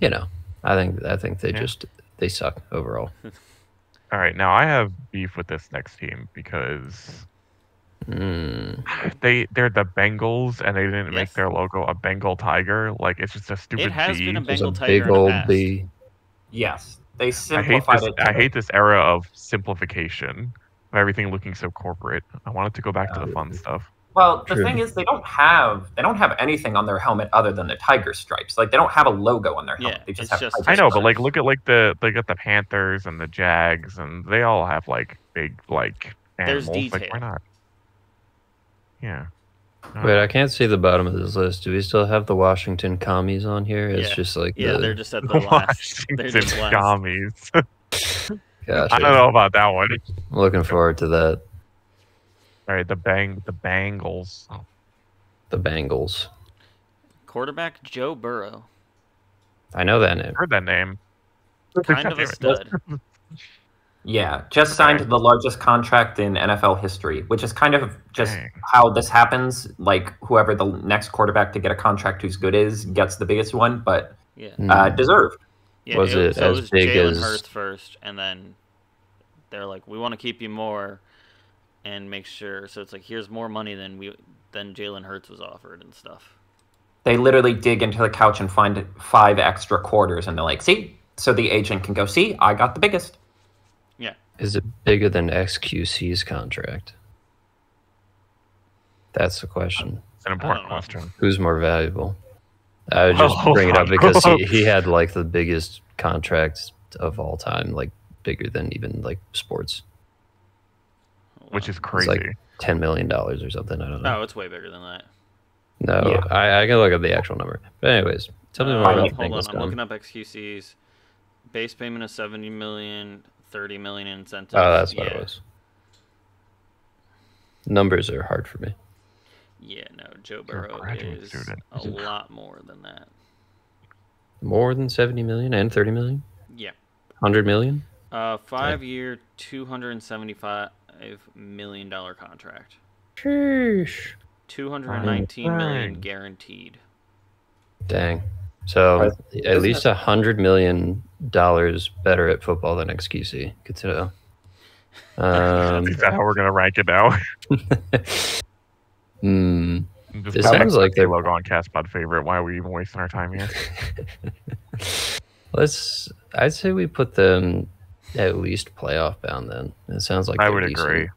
you know, I think they suck overall. All right, now I have beef with this next team because they're the Bengals and they didn't make their logo a Bengal tiger. Like it's just a stupid It has B. been a There's a Bengal tiger big in the old past. B. Yes, they I simplified it. I hate this era of simplification of everything looking so corporate. I want it to go back to the fun stuff. Well, the True. thing is, they don't have anything on their helmet other than the tiger stripes. Like they don't have a logo on their helmet. Yeah, They just it's have. just- tiger I know, but stripes. like look at like they got the Panthers and the Jags and they all have like big like There's animals. Like why detail. not? Yeah. Wait, I can't see the bottom of this list. Do we still have the Washington Commies on here? It's Yeah. just like they're just at the last. They're Washington just last. Commies. Gosh, I don't know about that one. I'm looking forward to that. All right, the Bengals. Oh, The Bengals. Quarterback Joe Burrow. I know that name. heard that name. Kind of a stud. Yeah, just signed the largest contract in NFL history, which is kind of just Dang. how this happens. Like whoever the next quarterback to get a contract who's good is gets the biggest one, but Yeah. deserved. Yeah, Was it so as was big Jalen as- Hurts first, and then they're like, we want to keep you more, and make sure. So it's like, here's more money than Jalen Hurts was offered and stuff. They literally dig into the couch and find 5 extra quarters, and they're like, "See," so the agent can go, "See, I got the biggest." Yeah. Is it bigger than XQC's contract? That's the question. It's an important question. Who's more valuable? I would just Oh, bring it up fuck. because he had like the biggest contract of all time, like bigger than even like sports. Which is It's crazy. like $10 million or something. I don't know. Oh, it's way bigger than that. No, Yeah. I can look at the actual number. But anyways, tell me more about the Hold on, Bengals. I'm Tom. looking up XQC's base payment of $70 million, $30 million in incentives. Oh, that's what it was. Numbers are hard for me. Yeah, no, Joe You're a Burrow graduate is student. a lot more than that. More than 70 million and 30 million? Yeah. 100 million? 5-year, $275 million contract. Sheesh. $219 million Dang. guaranteed. Dang. So Isn't at least it- $100 million better at football than XQC. Good to know. Is that how we're gonna rank it now? Just It put sounds like the they're- logo on Castpod favorite. Why are we even wasting our time here? I'd say we put them at least playoff bound then. It sounds like I they're would decent. agree.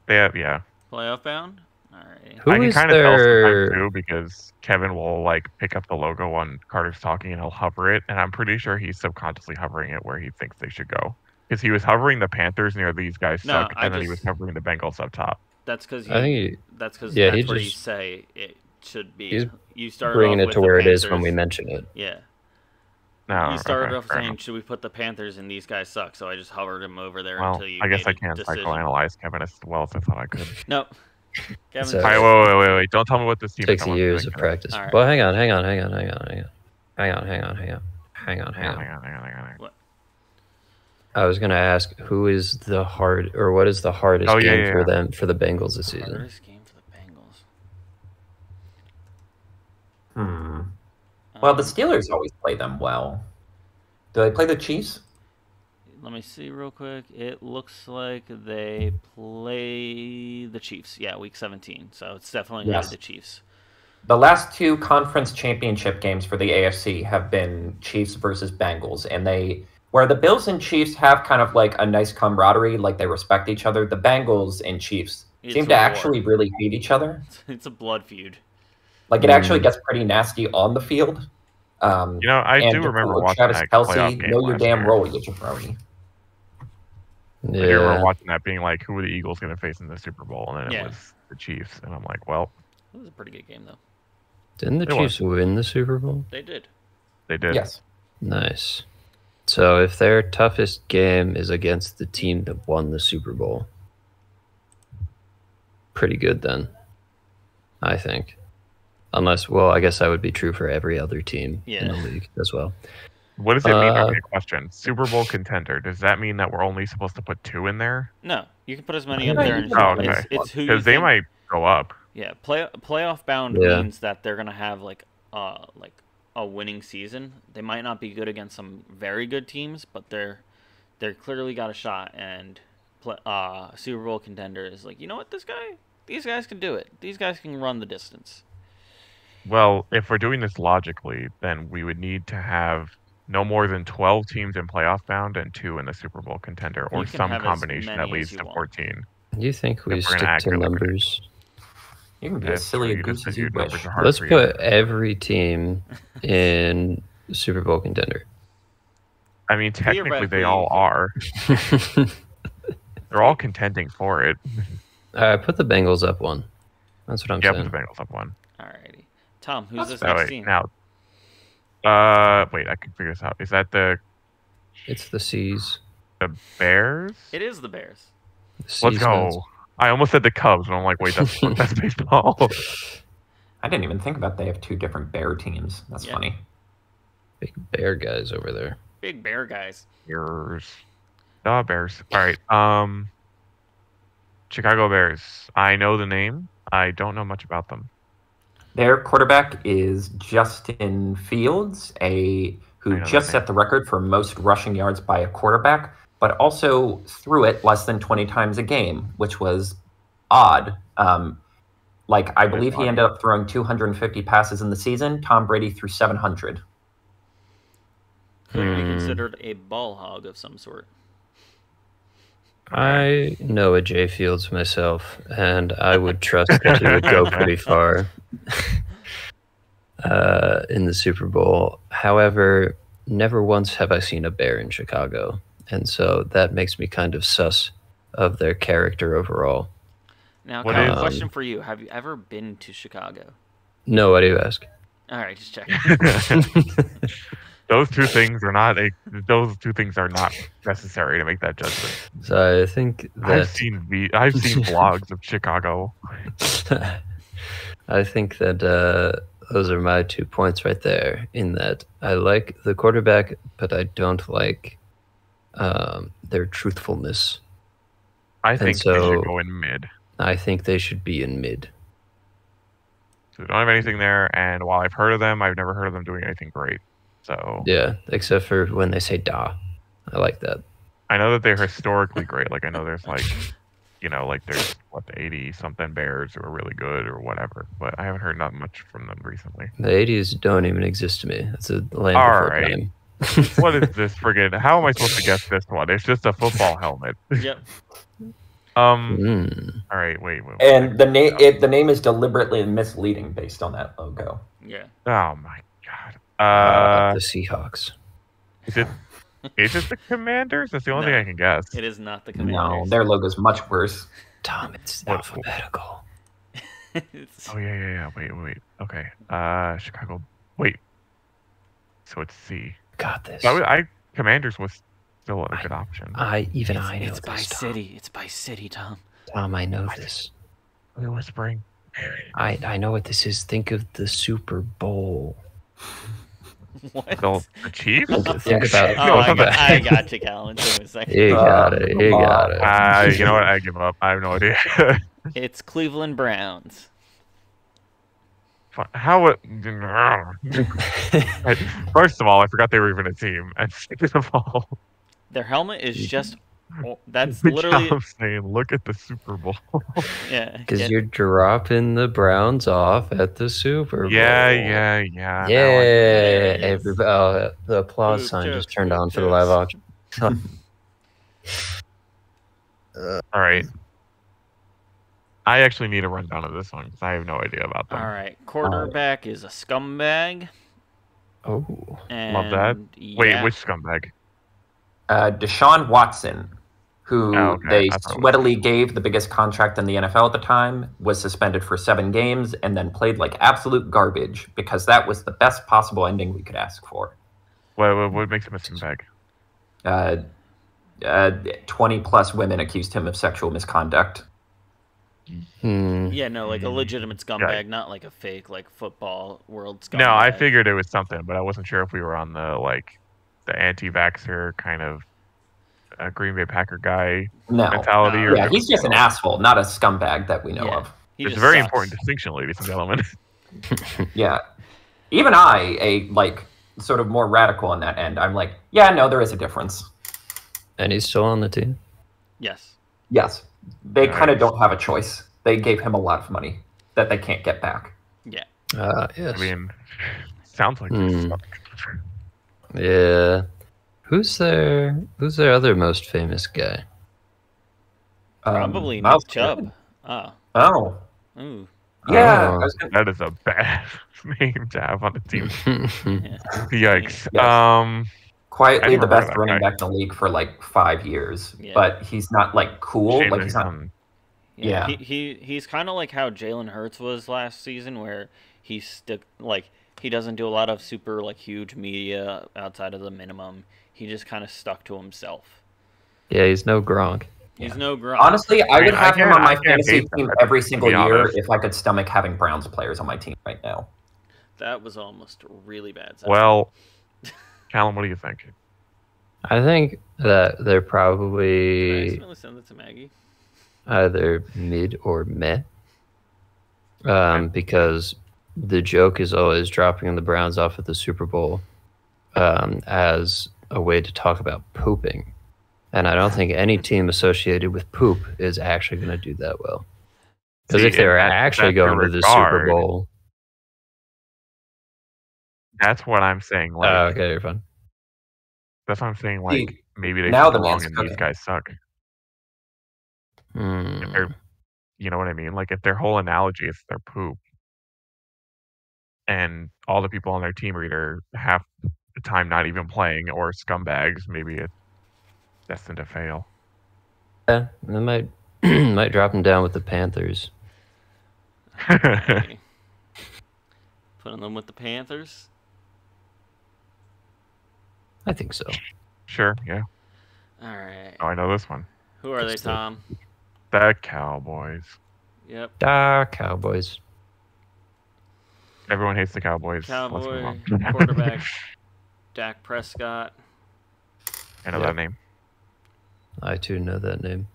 Yeah. Playoff bound? Alright. Who I can is kind of tell their... sometimes too because Kevin will like pick up the logo when Carter's talking and he'll hover it, and I'm pretty sure he's subconsciously hovering it where he thinks they should go. Because he was hovering the Panthers near these guys No, suck, I and then he was just- hovering the Bengals up top. That's because I think that's he where you just- say it should be. he's You started bringing off it with to the where it is when Panthers. we mention it. Yeah. No, You started okay, off fair saying, enough. should we put the Panthers and these guys suck? So I just hovered him over there Well, until you I guess made I can't a decision. psychoanalyze Kevin as well as I thought I could. No. Kevin, So- All right, wait. Don't tell me what this team 6 is. years of practice. All right. Well, hang on. What? I was gonna ask who is the what is the hardest Oh, yeah, game yeah, for yeah. them for the Bengals this season? Hardest game for the Bengals. Well, the Steelers always play them well. Do they play the Chiefs? Let me see real quick. It looks like they play the Chiefs. Yeah, week 17. So it's definitely going to Yes. be the Chiefs. The last 2 conference championship games for the AFC have been Chiefs versus Bengals, and where the Bills and Chiefs have kind of like a nice camaraderie, like they respect each other, the Bengals and Chiefs It's seem a to war. actually really hate each other. It's a blood feud. Like it actually gets pretty nasty on the field. You know, I and do remember poor watching Travis that Kelce, playoff game know your last damn year. role, you jabroni. I do remember Yeah, watching that, being like, "Who are the Eagles going to face in the Super Bowl?" And then Yeah. it was the Chiefs, and I'm like, "Well, It was a pretty good game, though. didn't the It was. Chiefs win the Super Bowl? They did. they did." Yes. Nice. So if their toughest game is against the team that won the Super Bowl, pretty good then, I think. Unless, well, I guess that would be true for every other team in the Yeah. league as well. What does it mean? Uh, Okay, question: Super Bowl contender. Does that mean that we're only supposed to put 2 in there? No, you can put as many up Yeah, there. you And can Oh, put okay. it's who you Because they think- might go up. Yeah, playoff bound Yeah. means that they're gonna have like a winning season. They might not be good against some very good teams, but they're clearly got a shot. And Super Bowl contender is like, you know what, these guys can do it. These guys can run the distance. Well, if we're doing this logically, then we would need to have no more than 12 teams in playoff bound and 2 in the Super Bowl contender, or some combination that leads to 14. You think we stick to numbers? You can be as silly a goose as you wish. Let's put every team in Super Bowl contender. I mean, technically they all are. They're all contending for it. Put the Bengals up 1. That's what I'm saying. Yeah, put the Bengals up 1. Alrighty. Tom, who's this next team? Now, wait, I can figure this out. Is that It's the C's. The Bears? It is the Bears. Let's go. I almost said the Cubs, but I'm like, wait, that's baseball. I didn't even think about they have 2 different Bear teams. That's funny. Big Bear guys over there. Big Bear guys. Bears. Bears. All right. Chicago Bears. I know the name. I don't know much about them. Their quarterback is Justin Fields, who just set the record for most rushing yards by a quarterback, but also threw it less than 20 times a game, which was odd. I believe he ended up throwing 250 passes in the season. Tom Brady threw 700. Could be considered a ball hog of some sort. I know a Jay Fields myself, and I would trust that he would go pretty far in the Super Bowl. However, never once have I seen a Bear in Chicago, and so that makes me kind of sus of their character overall. Now, Kyle, question for you. Have you ever been to Chicago? No, why do you ask? All right, just checking. Those two things are not necessary to make that judgment. So I think that I've seen vlogs of Chicago. I think that those are my 2 points right there. In that I like the quarterback, but I don't like their truthfulness. I think they should go in mid. I think they should be in mid. So they don't have anything there, and while I've heard of them, I've never heard of them doing anything great. So yeah, except for when they say "da," I like that. I know that they're historically great. Like I know there's there's 80 something Bears who are really good or whatever, but I haven't heard not much from them recently. The 80s don't even exist to me. It's a land before time. What is this friggin'? How am I supposed to guess this one? It's just a football helmet. Yep. All right, wait. And the name is deliberately misleading based on that logo. Yeah. Oh my god. The Seahawks. Is it the Commanders? That's the only thing I can guess. It is not the Commanders. No, their logo's much worse. Tom, it's alphabetical. Oh yeah. Wait. Okay. Chicago. Wait. So it's C. Got this. Commanders was still a good option. I know it's this, by Tom. city. It's by city, Tom. Tom, I know this. We're whispering. I know what this is. Think of the Super Bowl. What? The Chiefs? Think about. I got you, Calum. You got it. You got it. You know what? I give up. I have no idea. It's Cleveland Browns. How it? First of all, I forgot they were even a team, and second of all, their helmet is just. That's like literally. I'm saying, look at the Super Bowl. Yeah. Because you're dropping the Browns off at the Super Bowl. Yeah. Everybody, the applause sign just turned on for the live auction. All right. I actually need a rundown of this one because I have no idea about them. All right. Quarterback is a scumbag. Oh. And love that. Wait, which scumbag? Deshaun Watson, who they sweatily gave the biggest contract in the NFL at the time, was suspended for 7 games and then played like absolute garbage because that was the best possible ending we could ask for. What makes him a scumbag? 20-plus women accused him of sexual misconduct. Yeah, no, like a legitimate scumbag, not like a fake, like football world scumbag. No, I figured it was something, but I wasn't sure if we were on the anti-vaxxer kind of Green Bay Packer guy mentality. Yeah, he's just an asshole, not a scumbag that we know of. It's a very important distinction, ladies and gentlemen. Yeah. even I, sort of more radical on that end, I'm like, yeah, no, there is a difference. And he's still on the team? Yes. Yes. They kind of don't have a choice. They gave him a lot of money that they can't get back. Yeah. Yes. I mean, sounds like this. Yeah. Who's their other most famous guy? Probably Nick Chubb. Oh. Ooh. Yeah. That is a bad name to have on a team. Yikes. Yes. Quietly the best running back in the league for like 5 years, but he's not like cool. Shane like he's not. Yeah. He's kind of like how Jalen Hurts was last season, where he doesn't do a lot of super like huge media outside of the minimum. He just kind of stuck to himself. Yeah, he's no Gronk. He's no Gronk. Honestly, I would have him on my fantasy team every single year if I could stomach having Browns players on my team right now. That was almost really bad. Well, Calum, what do you think? I think that they're probably send it to Maggie. Either mid or meh. Because the joke is always dropping the Browns off at the Super Bowl as a way to talk about pooping. And I don't think any team associated with poop is actually going to do that well. Because if they were actually going to the Super Bowl... That's what I'm saying. Like, okay, you're fine. That's what I'm saying. Like, maybe they belong and these guys suck. You know what I mean? Like, if their whole analogy is their poop, and all the people on their team are either half the time not even playing or scumbags, maybe it's destined to fail. Yeah, they might drop them down with the Panthers. Okay. Putting them with the Panthers? I think so. Sure, yeah. All right. Oh, I know this one. Who are they, Tom? The Cowboys. Yep. Da Cowboys. Everyone hates the Cowboys. Cowboy quarterback Dak Prescott. I know that name. I too know that name.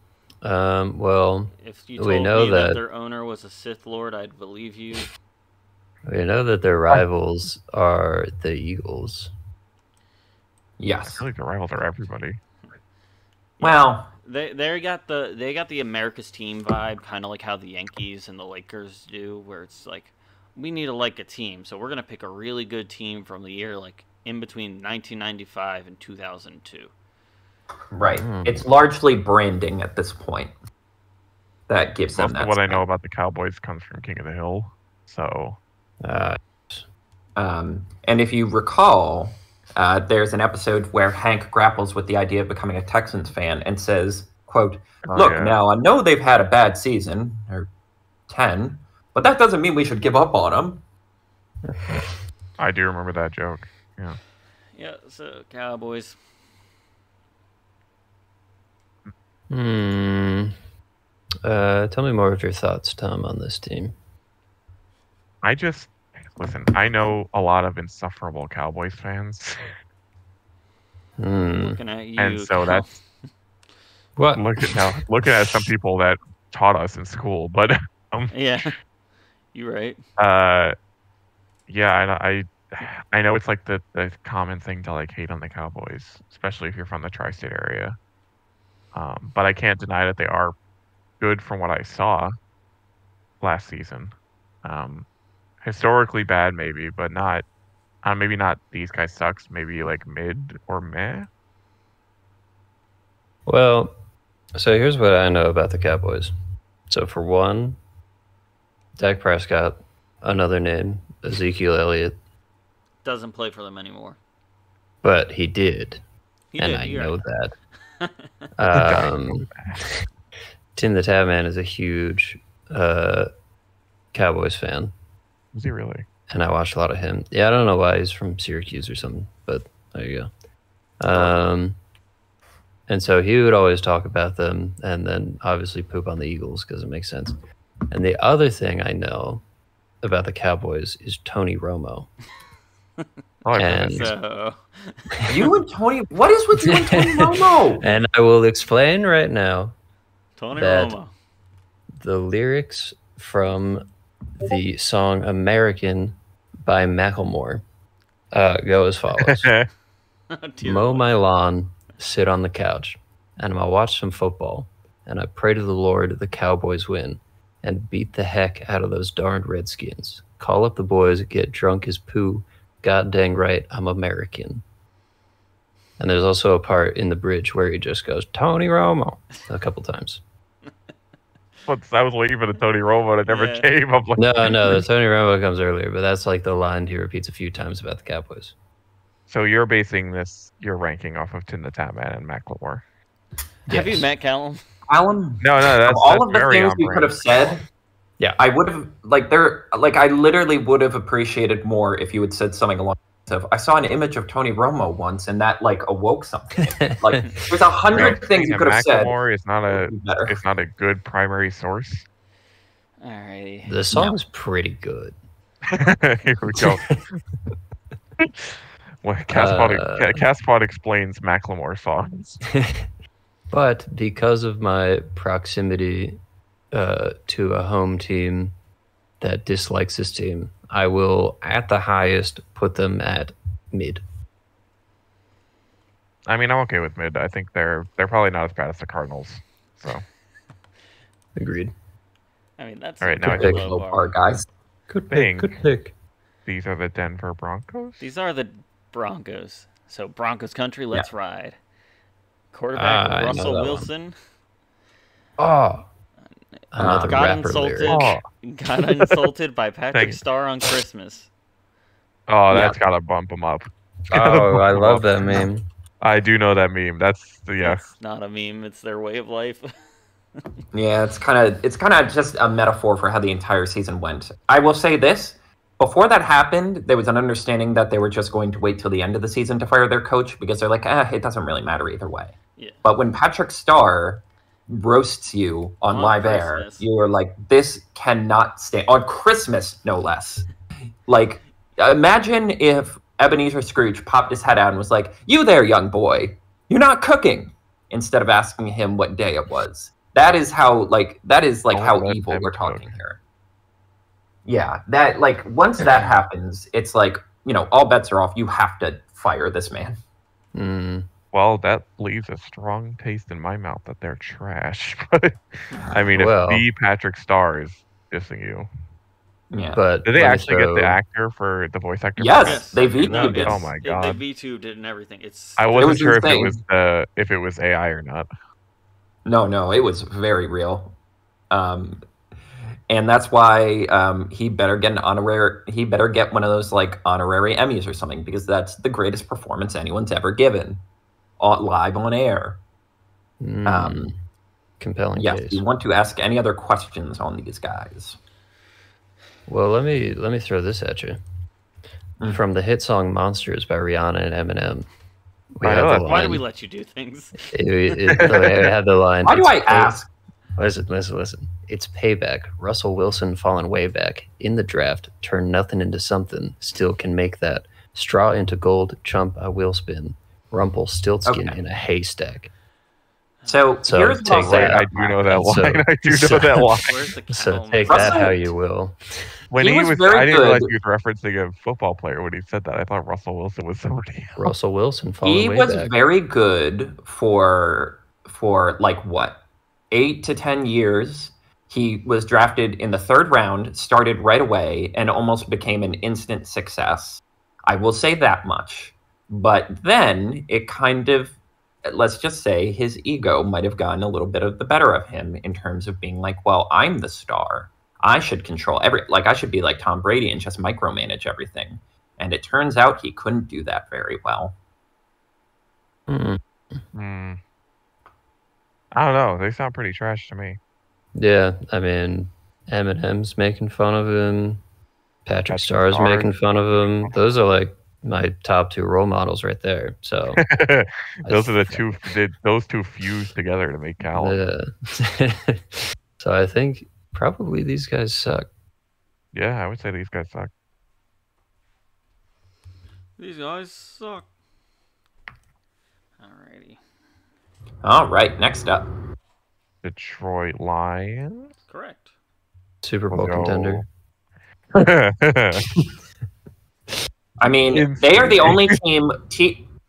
Well, if you told me that their owner was a Sith Lord, I'd believe you. We know that their rivals are the Eagles. Yes. I feel like the rivals are everybody. Well, they got the America's team vibe, kind of like how the Yankees and the Lakers do, where it's like we need to like a team, so we're gonna pick a really good team from the year like in between 1995 and 2002. Right. It's largely branding at this point that gives them that. Most of what I know about the Cowboys comes from King of the Hill. So, and if you recall, there's an episode where Hank grapples with the idea of becoming a Texans fan and says, quote, look, now I know they've had a bad season, or 10, but that doesn't mean we should give up on them. I do remember that joke. Yeah. Yeah, so Cowboys. Tell me more of your thoughts, Tom, on this team. Listen, I know a lot of insufferable Cowboys fans. Looking at you, and so that's what looking at some people that taught us in school, but yeah, you're right. Yeah, I know it's like the common thing to like hate on the Cowboys, especially if you're from the tri-state area. But I can't deny that they are good from what I saw last season. Historically bad, maybe, but not. Maybe not. These guys sucks. Maybe like mid or meh. Well, so here's what I know about the Cowboys. So for one, Dak Prescott, another name, Ezekiel Elliott. Doesn't play for them anymore. But he did. I know that. Tim the Tabman is a huge Cowboys fan. Is he really? And I watched a lot of him. Yeah, I don't know why. He's from Syracuse or something, but there you go. And so he would always talk about them and then obviously poop on the Eagles because it makes sense. And the other thing I know about the Cowboys is Tony Romo. You and Tony, what is with you and Tony Romo? And I will explain right now Tony Romo. The lyrics from the song American by Macklemore go as follows. Dear Mow Lord. my lawn, sit on the couch, and I'll watch some football. And I pray to the Lord the Cowboys win and beat the heck out of those darned Redskins. Call up the boys, get drunk as poo. God dang right, I'm American. And there's also a part in the bridge where he just goes, Tony Romo, a couple times. I was waiting for the Tony Romo that never Yeah. came. I'm like, No, the Tony Romo comes earlier, but that's like the line he repeats a few times about the Cowboys. So you're basing your ranking off of Tim the Tatman and Macklemore. Have you Yes. met Callum? Alan, No, that's of all that's of the very things on you brand. could have said, Yeah. I would have I literally would have appreciated more if you had said something along the lines of, I saw an image of Tony Romo once, and that like awoke something. Like there's 100 things you could have said. Macklemore is not that would be better. it's not a good primary source. Alrighty. The song's pretty good. Here we go. Well, Castpod explains Macklemore songs. But because of my proximity to a home team that dislikes this team, I will, at the highest, put them at mid. I mean, I'm okay with mid. I think they're probably not as bad as the Cardinals. So Agreed. I mean, that's All right, now a I pretty think low Low bar. bar, guys. Good Bing. pick. Good pick. these are the Denver Broncos. These are the Broncos. So Broncos country, let's ride. Quarterback I know Russell that one. Wilson Oh, another got rapper insulted. lyric. Got insulted by Patrick Thank- Starr on Christmas. Oh, Yeah. that's gotta bump him up. Oh, I love that meme. I do know that meme. That's yeah. It's not a meme. It's their way of life. Yeah, it's kind of just a metaphor for how the entire season went. I will say this: before that happened, there was an understanding that they were just going to wait till the end of the season to fire their coach because they're like, it doesn't really matter either way. Yeah. But when Patrick Starr roasts you on live air, Christmas. you are like, this cannot stand on Christmas, no less. Like, imagine if Ebenezer Scrooge popped his head out and was like, "You there, young boy? You're not cooking," instead of asking him what day it was. That is how how let evil him we're cook. talking here. Yeah, that once that happens, it's like, all bets are off. You have to fire this man. Mm. Well, that leaves a strong taste in my mouth that they're trash. But I mean, Well. if the Patrick Starr is dissing you, Yeah. But did they let me actually get throw- the actor for the voice actor? Yes, for that? they vetoed No, it. it's- Oh my They God. V2'd it and everything. It's I wasn't was sure insane. if it was AI or not. No, it was very real. And that's why he better get an honorary. He better get one of those honorary Emmys or something, because that's the greatest performance anyone's ever given, live on air. Mm. Compelling Yes. case. Do you want to ask any other questions on these guys? Well, let me throw this at you. Mm. From the hit song "Monsters" by Rihanna and Eminem, we I have know the that. why do line. we let you do things? It had the line. Why do "It's I pay- ask? Listen. It's payback. Russell Wilson falling way back in the draft. Turn nothing into something. Still can make that. Straw into gold. Chump I will spin. Rumpelstiltskin Okay. in a haystack. So So here's what I'll take say that. I about do know that. that So- line. I do know so- that line. Where's the So Calum? take that Russell- how you will. When He he was was, very I didn't realize good. he was referencing a football player when he said that. I thought Russell Wilson was somebody else. Russell Wilson falling He way was back. very good for 8 to 10 years. He was drafted in the 3rd round, started right away, and almost became an instant success. I will say that much. But then it kind of, let's just say, his ego might have gotten a little bit of the better of him in terms of being like, well, I'm the star. I should control I should be like Tom Brady and just micromanage everything. And it turns out he couldn't do that very well. Mm. Hmm. I don't know. They sound pretty trash to me. Yeah, I mean, Eminem's making fun of him. Patrick Patrick Starr's Starr. making fun of him. Those are like my top 2 role models right there. So Those are those two fused together to make Calum. yeah. So I think probably these guys suck. Yeah, I would say these guys suck. These guys suck. Alrighty. All right, next up. Detroit Lions. Correct. Super Bowl We'll go- contender. I mean, Insane. they are the only team,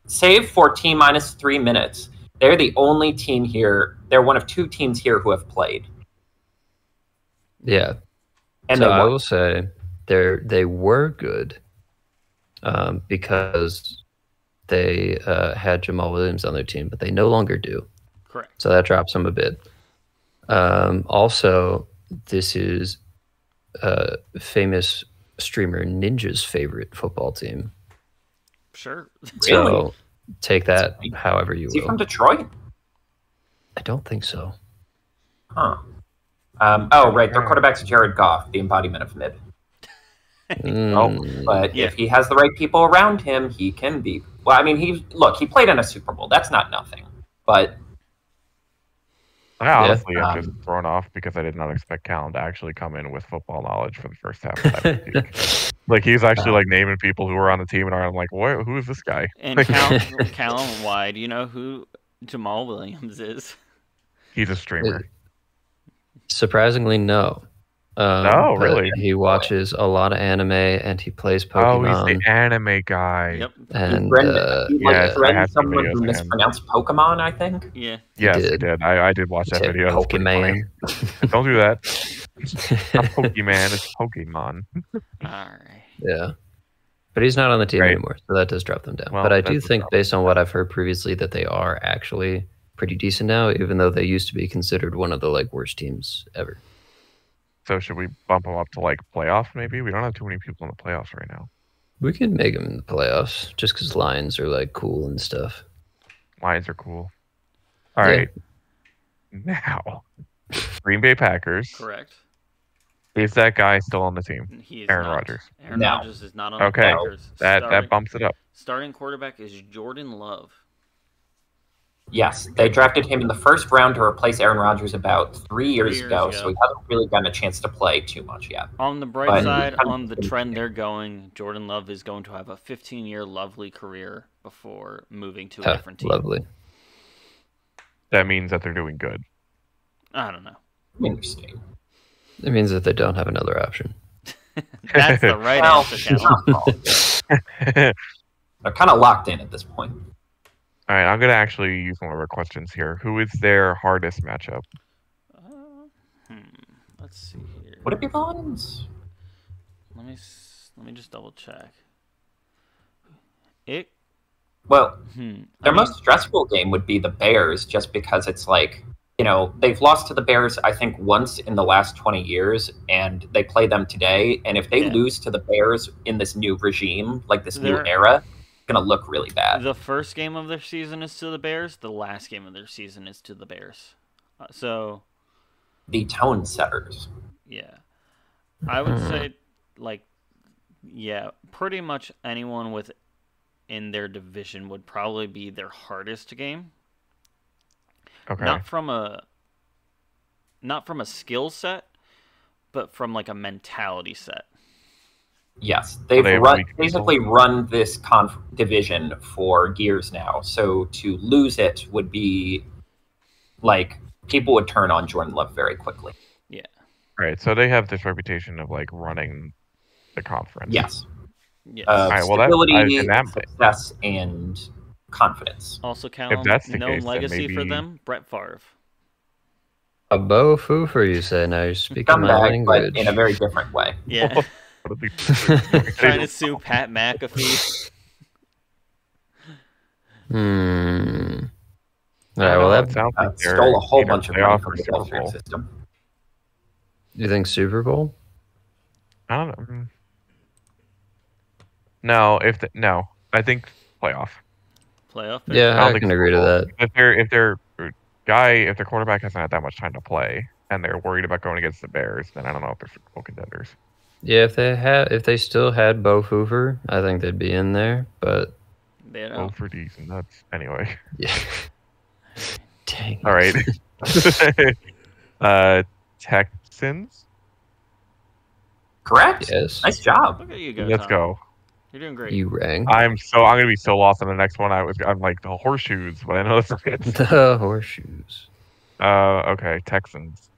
save for T minus 3 minutes, they're the only team here. They're one of 2 teams here who have played. Yeah. And so they I won. will say they were good because they had Jamal Williams on their team, but they no longer do. Correct. So that drops them a bit. Also, this is famous streamer Ninja's favorite football team. Sure. Really? So take that however you Is he will. from Detroit? I don't think so. Huh. Oh, right. Their quarterback's Jared Goff, the embodiment of mid. But Yeah. if he has the right people around him, he can be. Well, I mean, he played in a Super Bowl. That's not nothing. But I honestly am um, just thrown off because I did not expect Calum to actually come in with football knowledge for the first half of that critique. Like he's actually like naming people who were on the team, and I'm like, what? Who is this guy? And Calum, why? Do you know who Jamal Williams is? He's a streamer. Surprisingly, no. No, but really? He watches a lot of anime and he plays Oh, Pokemon. he's the anime guy. Yep. And he yes, I threatened have some someone videos who of him. mispronounced Pokemon, I think. Yeah. Yes, he did. did. I did watch He that said video. It's pretty Pokemon. funny. Don't do that. Not Pokemon, it's Pokemon. All right. Yeah. But he's not on the team Right. anymore, so that does drop them down. Well, but I do that's a think, problem. based on what I've heard previously, that they are actually pretty decent now, even though they used to be considered one of the worst teams ever. So should we bump him up to playoff? Maybe we don't have too many people in the playoffs right now. We could make them in the playoffs just because Lions are cool and stuff. Lions are cool. All Yeah. right. Now, Green Bay Packers. Correct. Is that guy still on the team? He is Aaron not. Rodgers. Aaron No. Rodgers is not on Okay. the Packers. That bumps it up. Starting quarterback is Jordan Love. Yes, they drafted him in the first round to replace Aaron Rodgers about 3 years, years ago, ago. so he hasn't really gotten a chance to play too much yet. On the bright But- side, on the trend they're going, Jordan Love is going to have a 15-year lovely career before moving to a Huh, different team. lovely. That means that they're doing good. I don't know. Interesting. It means that they don't have another option. That's the right Well, answer, it's Calum. not fault. They're kind of locked in at this point. All right, I'm going to actually use one of our questions here. Who is their hardest matchup? Let's see here. Would it be the Lions? Let me just double check. It. Well, I their mean, most stressful game would be the Bears, just because it's they've lost to the Bears, I think, once in the last 20 years, and they play them today. And if they Yeah. lose to the Bears in this new regime, this new They're- era, it's going to look really bad. The first game of their season is to the Bears. The last game of their season is to the Bears. So, The tone setters. yeah. I would say, pretty much anyone within their division would probably be their hardest game. Okay. Not from a skill set, but from a mentality set. Yes, they've they have basically run this division for years now. So to lose it would be people would turn on Jordan Love very quickly. Yeah. Right, so they have this reputation of running the conference. Yes. Yes. Alright, well, Stability, in that- success, and confidence. Also, Calum, that's the known case, then legacy for maybe- them, Brett Favre. A bow foofer, you say? Now you're speaking my Scumbag, but language. in a very different way. Yeah. What are these- Trying to sue Pat McAfee. All right, Oh, well, it sounds like they're Stole a whole either bunch of playoff money or from the Super welfare Bowl. system. you think Super Bowl? I don't know. No, I think playoff. Playoff. Yeah, don't I think can Super agree to Bowl. that. If their quarterback hasn't had that much time to play, and they're worried about going against the Bears, then I don't know if they're Super Bowl contenders. Yeah, if they still had Bo Hoover, I think they'd be in there. But They Oh, don't. for D's and nuts. Anyway, yeah, dang. all right. Texans. Correct? Yes. Nice job. Look at you go. Let's Tom. go. You're doing great. You rang I'm gonna be so lost on the next one. I'm like the horseshoes, but I know that's it. the horseshoes. Okay, Texans.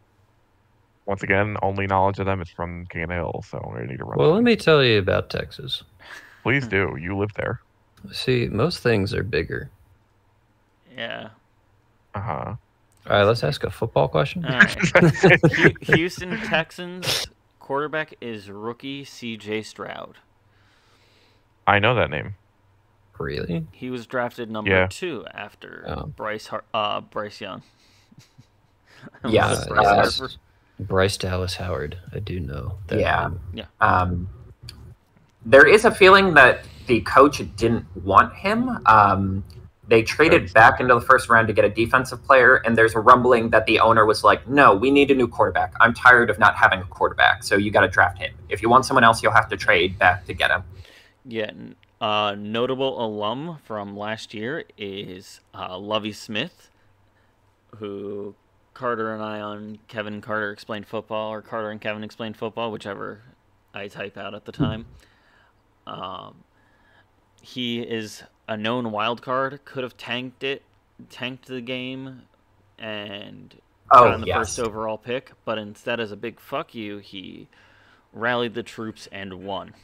Once again, only knowledge of them is from King of the Hill, so I'm gonna need to run. Well, let me tell you about Texas. Please do. You live there. See, most things are bigger. Yeah. Uh-huh. All right, let's ask a football question. All right. Houston Texans quarterback is rookie C.J. Stroud. I know that name. Really? He was drafted number 2 after Oh. Bryce Young. Yes. Bryce Dallas Howard. I do know that. Yeah. name. Yeah. There is a feeling that the coach didn't want him. They traded back into the first round to get a defensive player, and there's a rumbling that the owner was like, no, we need a new quarterback. I'm tired of not having a quarterback, so you got to draft him. If you want someone else, you'll have to trade back to get him. Yeah. Notable alum from last year is Lovie Smith, who Carter and I on Kevin Carter Explained Football, or Carter and Kevin Explained Football, whichever I type out at the time. He is a known wild card, could have tanked the game, and gotten the first overall pick, but instead, as a big fuck you, he rallied the troops and won.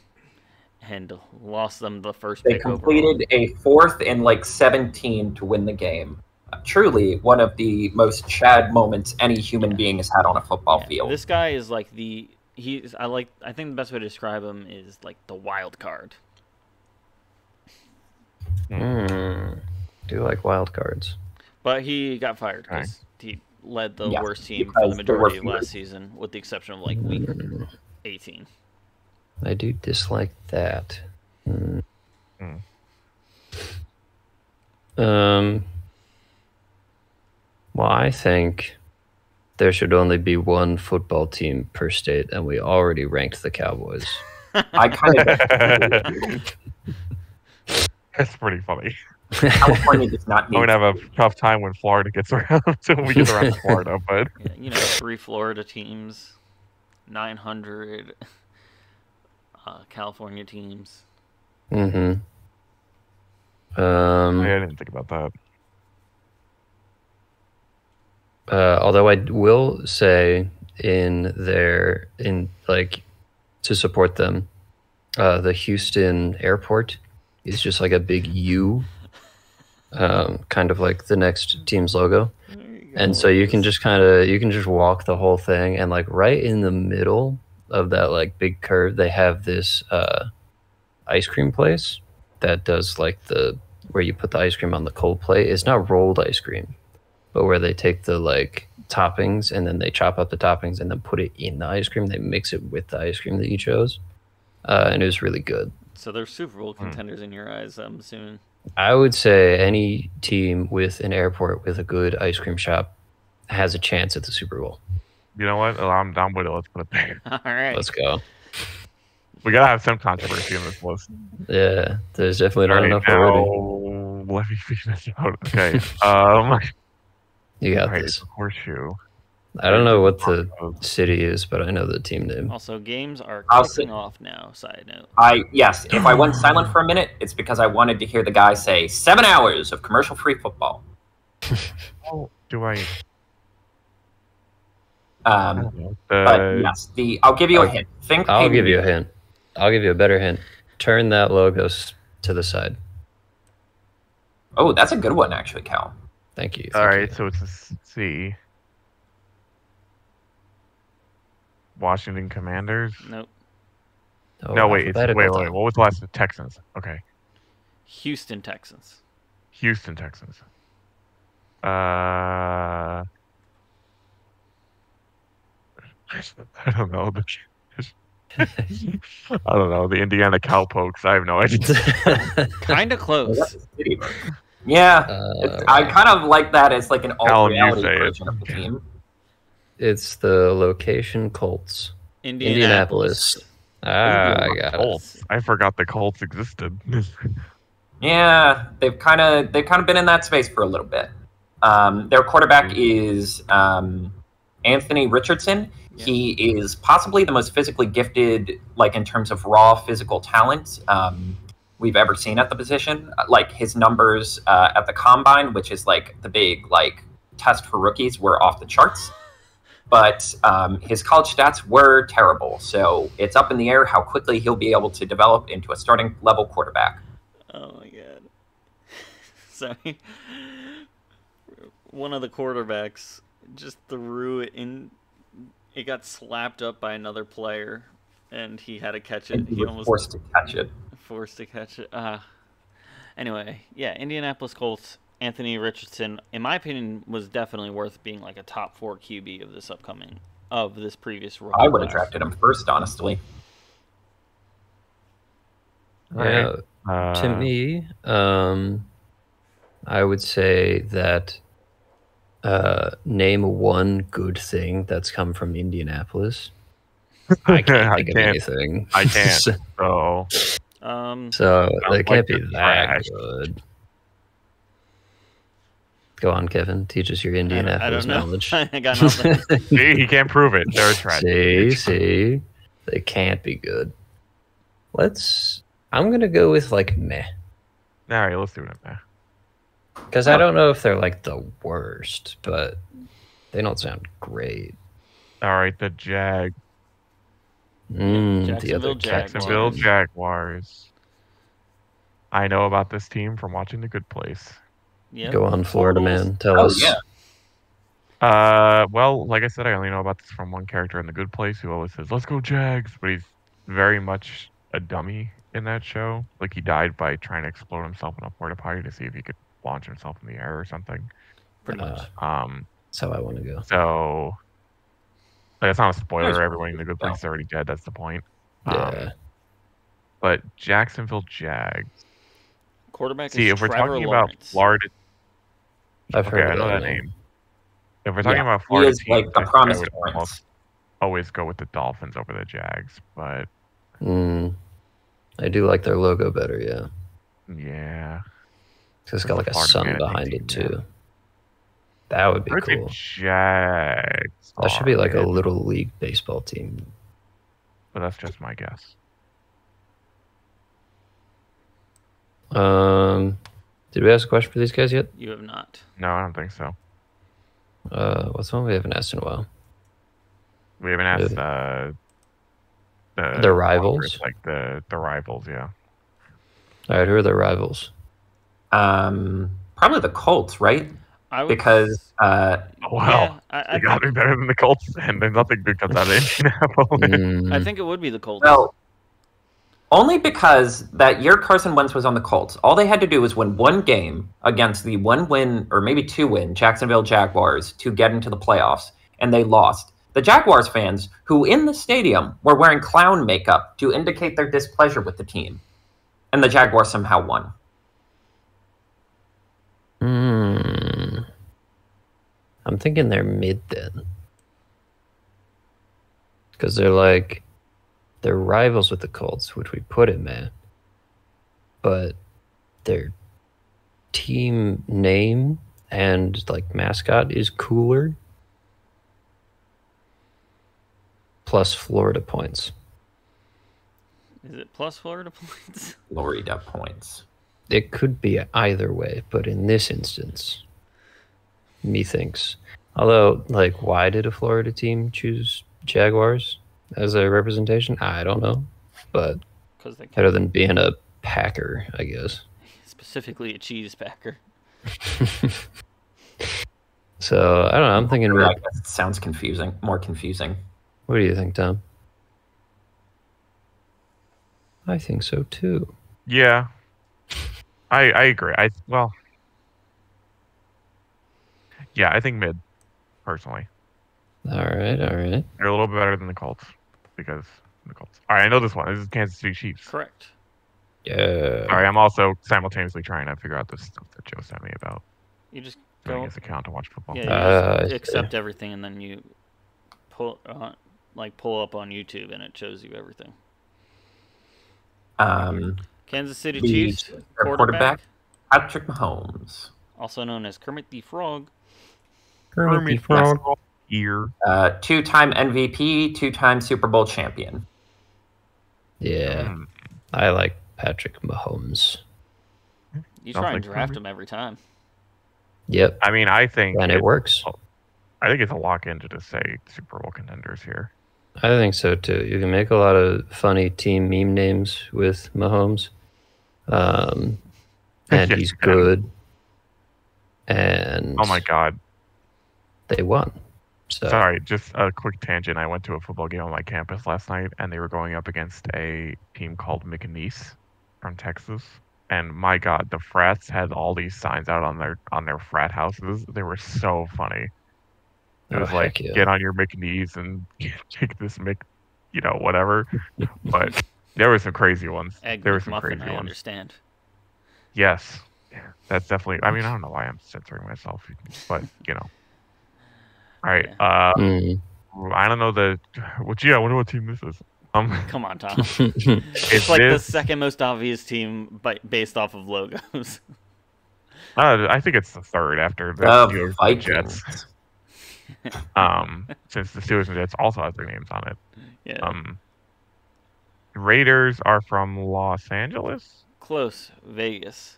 And lost them the first pick overall. They completed a 4th and 17 to win the game. Truly one of the most Chad moments any human being has had on a football field. This guy is like I think the best way to describe him is like the wild card. Do like wild cards. But he got fired because he led the worst team for the majority of last season, with the exception of week 18. I do dislike that. Well, I think there should only be one football team per state, and we already ranked the Cowboys. I kind of. That's pretty funny. California does not need. I'm gonna have a tough time when Florida gets around. When we get around to Florida, but 3 Florida teams, 900 California teams. Mm-hmm. I didn't think about that. Although I will say to support them, the Houston airport is just like a big U, kind of like the next team's logo. And so you can just walk the whole thing, and right in the middle of that big curve, they have this ice cream place that does where you put the ice cream on the cold plate. It's not rolled ice cream, but where they take the toppings and then they chop up the toppings and then put it in the ice cream. They mix it with the ice cream that you chose, and it was really good. So they're Super Bowl contenders in your eyes, I'm assuming. I would say any team with an airport with a good ice cream shop has a chance at the Super Bowl. You know what? I'm down with it. Let's put it there. All right. Let's go. We gotta have some controversy in this list. Yeah, there's definitely not enough already. Let me figure this out. Okay. You got this. Horseshoe. I don't know what the city is, but I know the team name. Also, games are kicking off now. Side note. Yes. If I went silent for a minute, it's because I wanted to hear the guy say 7 hours of commercial-free football. Oh, do I? But yes, I'll give you a hint. I'll give you a hint. I'll give you a better hint. Turn that logo to the side. Oh, that's a good one, actually, Cal. Thank you. All right, so it's a C. Washington Commanders? Nope. Oh, no, wait. Wait. What was the last? Texans. Okay. Houston Texans. Houston Texans. I don't know. I don't know. The Indiana Cowpokes. I have no idea. Kind of close. Yeah. I kind of like that as an alt-reality version of the team. It's the location Colts. Indianapolis. I got Colts. it. I forgot the Colts existed. Yeah, they've kind of been in that space for a little bit. Their quarterback is Anthony Richardson. Yeah. He is possibly the most physically gifted, in terms of raw physical talent, we've ever seen at the position. His numbers at the combine, which is the big test for rookies, were off the charts. but his college stats were terrible. So it's up in the air how quickly he'll be able to develop into a starting level quarterback. Oh my god. Sorry. One of the quarterbacks just threw it in. It got slapped up by another player, and he had to catch it. And he was forced to catch it. Forced to catch it. Anyway, yeah, Indianapolis Colts. Anthony Richardson, in my opinion, was definitely worth being like a top 4 QB of this previous rookie I would have class. drafted him first, honestly. Yeah, to me, I would say that name one good thing that's come from Indianapolis. I can't think of anything. I can't. So they like can't be they're that trash. good. Go on, Kevin. Teach us your Indianapolis knowledge. I got nothing. See, he can't prove it. They're trash. See, they can't be good. I'm gonna go with like meh, All right, let's do it. because I don't know if they're like the worst, but they don't sound great. All right, the Jag. The other Jacksonville Jaguars. I know about this team from watching The Good Place. Yep. Go on, Florida man. Tell us. Yeah. Well, like I said, I only know about this from one character in The Good Place who always says, "Let's go Jags," but he's very much a dummy in that show. Like he died by trying to explode himself in a porta potty to see if he could launch himself in the air or something. Pretty much. That's how I want to go. So, like, it's not a spoiler. Everyone in The Good Place is already dead. That's the point. Yeah. But Jacksonville Jags. Quarterback See, is if we're Trevor talking Lawrence. about Florida, I've heard I of know that name. name. If we're talking about He Florida is teams, like the I think promise I would Lawrence. almost always go with the Dolphins over the Jags. But I do like their logo better, yeah. yeah, So it's got like a Florida sun Manatee behind team, it too. That would be I'd say cool. Jags. That should be like a are, little league baseball team. but that's just my guess. Did we ask a question for these guys yet? You have not. No, I don't think so. What's one we haven't asked in a while? We haven't asked The rivals? like the rivals. Yeah. All right, who are their rivals? Probably the Colts, right? I would, Because Wow, yeah, I they got me better than the Colts, and there's nothing good comes out of Indianapolis. I think it would be the Colts. well, only because that year Carson Wentz was on the Colts, all they had to do was win one game against the 1-win or maybe 2-win Jacksonville Jaguars to get into the playoffs, and they lost. The Jaguars fans, who in the stadium were wearing clown makeup to indicate their displeasure with the team, and the Jaguars somehow won. I'm thinking they're mid then. Because they're rivals with the Colts, which we put in there. But their team name and like mascot is cooler. Plus Florida points. Is it plus Florida points? Florida points. It could be either way, but in this instance, methinks. Although, like, why did a Florida team choose Jaguars as a representation? I don't know, but Because they better than being a Packer, I guess. specifically a cheese packer. So I don't know. I'm thinking. I guess it sounds confusing. More confusing. What do you think, Tom? I think so too. Yeah, I agree. Yeah, I think mid, personally. All right. They're a little bit better than the Colts because the Colts. All right, I know this one. This is Kansas City Chiefs. Correct. Yeah. Sorry, I'm also simultaneously trying to figure out this stuff that Joe sent me about You just doing go. his account to watch football. Yeah, you I just see. accept everything, and then you pull up on YouTube, and it shows you everything. Kansas City The Chiefs their quarterback, Patrick Mahomes. also known as Kermit the Frog. Kermit Frog. Ear. 2-time MVP, 2-time Super Bowl champion. Yeah, I like Patrick Mahomes. You Sounds try and like draft Kermit. him every time. Yep, I mean, I think and it works. I think it's a lock-in to just say Super Bowl contenders here. I think so too. You can make a lot of funny team meme names with Mahomes, and Yeah, he's good. And oh my god! they won. So Sorry, just a quick tangent. I went to a football game on my campus last night, and they were going up against a team called McNeese from Texas. And my god, the frats had all these signs out on their frat houses. They were so funny. It was like, heck yeah. get on your McNeese and take this whatever. But there were some crazy ones. Egg There were some McMuffin, crazy I ones. understand. Yes, that's definitely. I mean, I don't know why I'm censoring myself, but All right. Yeah. I don't know I wonder what team this is. Come on, Tom. It's like the second most obvious team based off of logos. I think it's the third after the Steelers and Jets. Since the Steelers and Jets also have their names on it. Yeah. Raiders are from Los Angeles? Close. Vegas.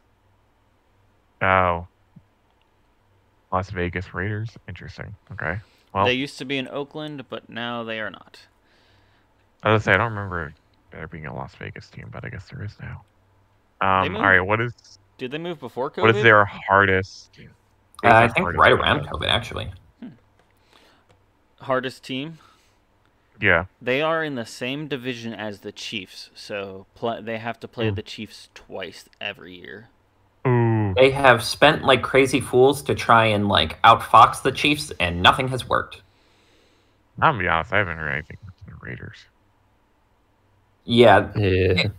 Oh. Las Vegas Raiders? Interesting. Okay. Well, They used to be in Oakland, but now they are not. I was gonna say, I don't remember there being a Las Vegas team, but I guess there is now. They All moved. right, Did they move before COVID? what is their hardest? I think right around COVID, actually. Hardest team? Yeah. They are in the same division as the Chiefs, so they have to play the Chiefs twice every year. Ooh. They have spent like crazy fools to try and like outfox the Chiefs, and nothing has worked. I'm gonna be honest, I haven't heard anything from the Raiders. Yeah. Yeah.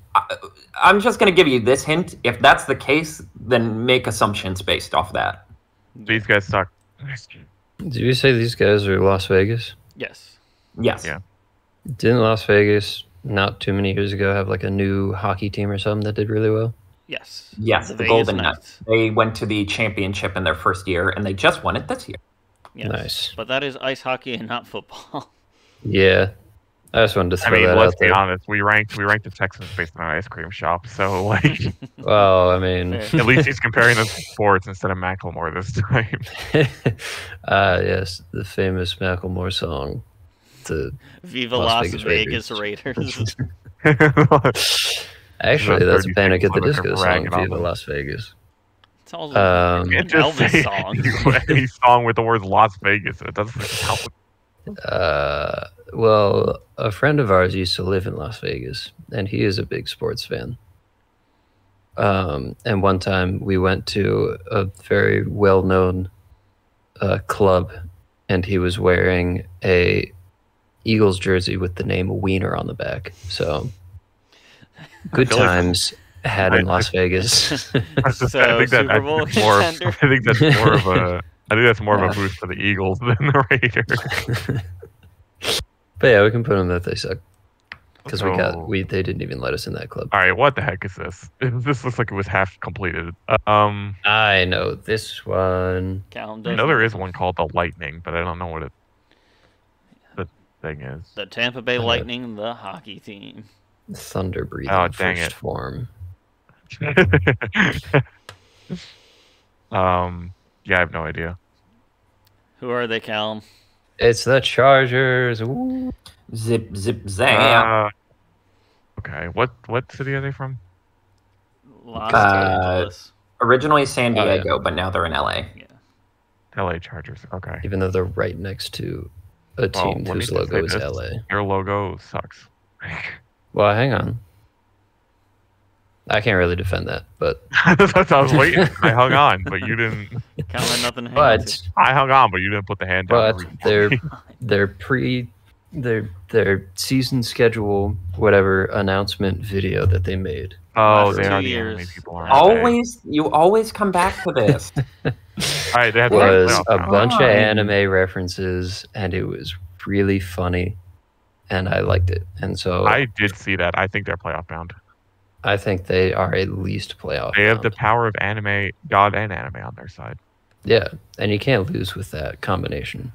I'm just going to give you this hint. If that's the case, then make assumptions based off that. These guys suck. Did you say these guys are Las Vegas? Yes. Yes. Yeah. Didn't Las Vegas not too many years ago have like a new hockey team or something that did really well? Yes. Yes, the Vegas Golden Knights. Knights. They went to the championship in their first year, and they just won it this year. Yes. Nice. But that is ice hockey and not football. Yeah. I just wanted to I throw mean, that let's out be there. honest. We ranked the Texans based on an ice cream shop, so like Well, I mean, Fair. at least he's comparing them to sports instead of Macklemore this time. yes, the famous Macklemore song. Viva Las Las Vegas Vegas Raiders. Actually, that's 30 Panic at the seconds Disco of song, ragging on Viva them. Las Vegas. It's also an Can't just Elvis say song. any song with the word Las Vegas. It doesn't help. Well, a friend of ours used to live in Las Vegas, and he is a big sports fan. And one time we went to a very well-known club, and he was wearing a Eagles jersey with the name Wiener on the back. So, good feel like- times had in Las Vegas. So, Super Bowl contender? I think that's more of a. I think that's more of a boost for the Eagles than the Raiders. But yeah, we can put them that they suck. Because So- they didn't even let us in that club. All right, what the heck is this? This looks like it was half completed. I know this one. Calum I doesn't. know there is one called the Lightning, but I don't know what the thing is. The Tampa Bay Lightning, the hockey team. Thunder breathing Oh, dang first it. form. Yeah, I have no idea. Who are they, Calum? It's the Chargers. Ooh. Zip, zip, zang. Okay, what city are they from? Los Uh, Angeles. Originally San Oh, yeah. Diego, but now they're in LA. Yeah. LA Chargers. Okay. Even though they're right next to a Well, team let me whose just logo say is this. LA. Your logo sucks. Well, hang on. I can't really defend that, but That's what I was waiting. I hung on, but you didn't. Calum had nothing to hang on but to. I hung on, but you didn't put the hand down. but their season schedule whatever announcement video that they made. Oh, Last they 2 are the years. anime people. Aren't You always come back to this. All right, they have Was playoff a now. bunch of Fine. anime references, and it was really funny, and I liked it. And so I did see that. I think they're playoff bound. I think they are at least playoff. They have the bound. power of anime, God and anime on their side. Yeah, and you can't lose with that combination.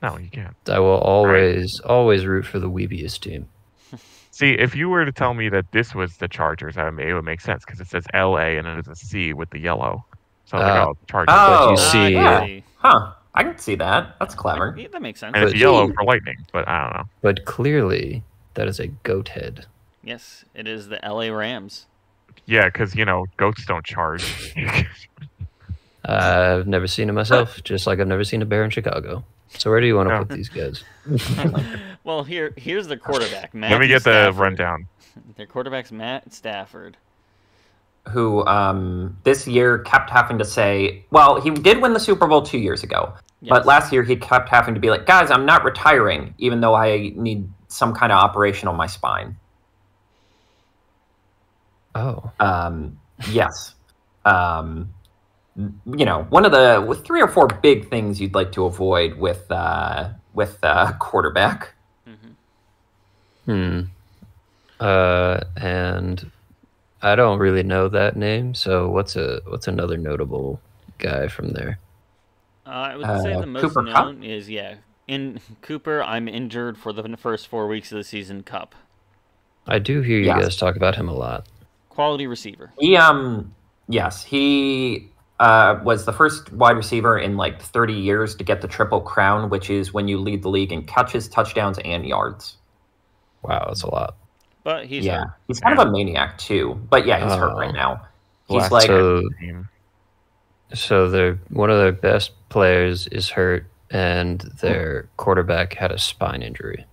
No, you can't. I will always root for the weebiest team. See, if you were to tell me that this was the Chargers, it would make sense because it says LA and then there's a C with the yellow. So I was like, oh, Chargers. But you Oh, see, yeah. Huh. I can see that. That's clever. Yeah, that makes sense. And it's But- yellow for lightning, but I don't know. But clearly, that is a goat head. Yes, it is the LA Rams. Yeah, because, goats don't charge. I've never seen it myself, just like I've never seen a bear in Chicago. So where do you want to Yeah. put these guys? Well, here's the quarterback. Let me Matthew get the Stafford. rundown. Their quarterback's Matt Stafford. Who this year kept having to say, well, he did win the Super Bowl 2 years ago, but Yes. last year he kept having to be like, guys, I'm not retiring, even though I need some kind of operation on my spine. Oh, Yes. One of the 3 or 4 big things you'd like to avoid with quarterback. Mm-hmm. and I don't really know that name. So what's another notable guy from there? I would say the most Cooper Kupp? known is in Cooper. I'm injured for the first 4 weeks of the season. Cup, I do hear you Yes. guys talk about him a lot. quality receiver. He was the first wide receiver in like 30 years to get the Triple Crown, which is when you lead the league in catches, touchdowns, and yards. Wow, that's a lot. But he's Yeah, hurt. he's kind of a maniac too. But yeah, he's hurt Oh. right now. He's Last like, So one of their best players is hurt, and their quarterback had a spine injury.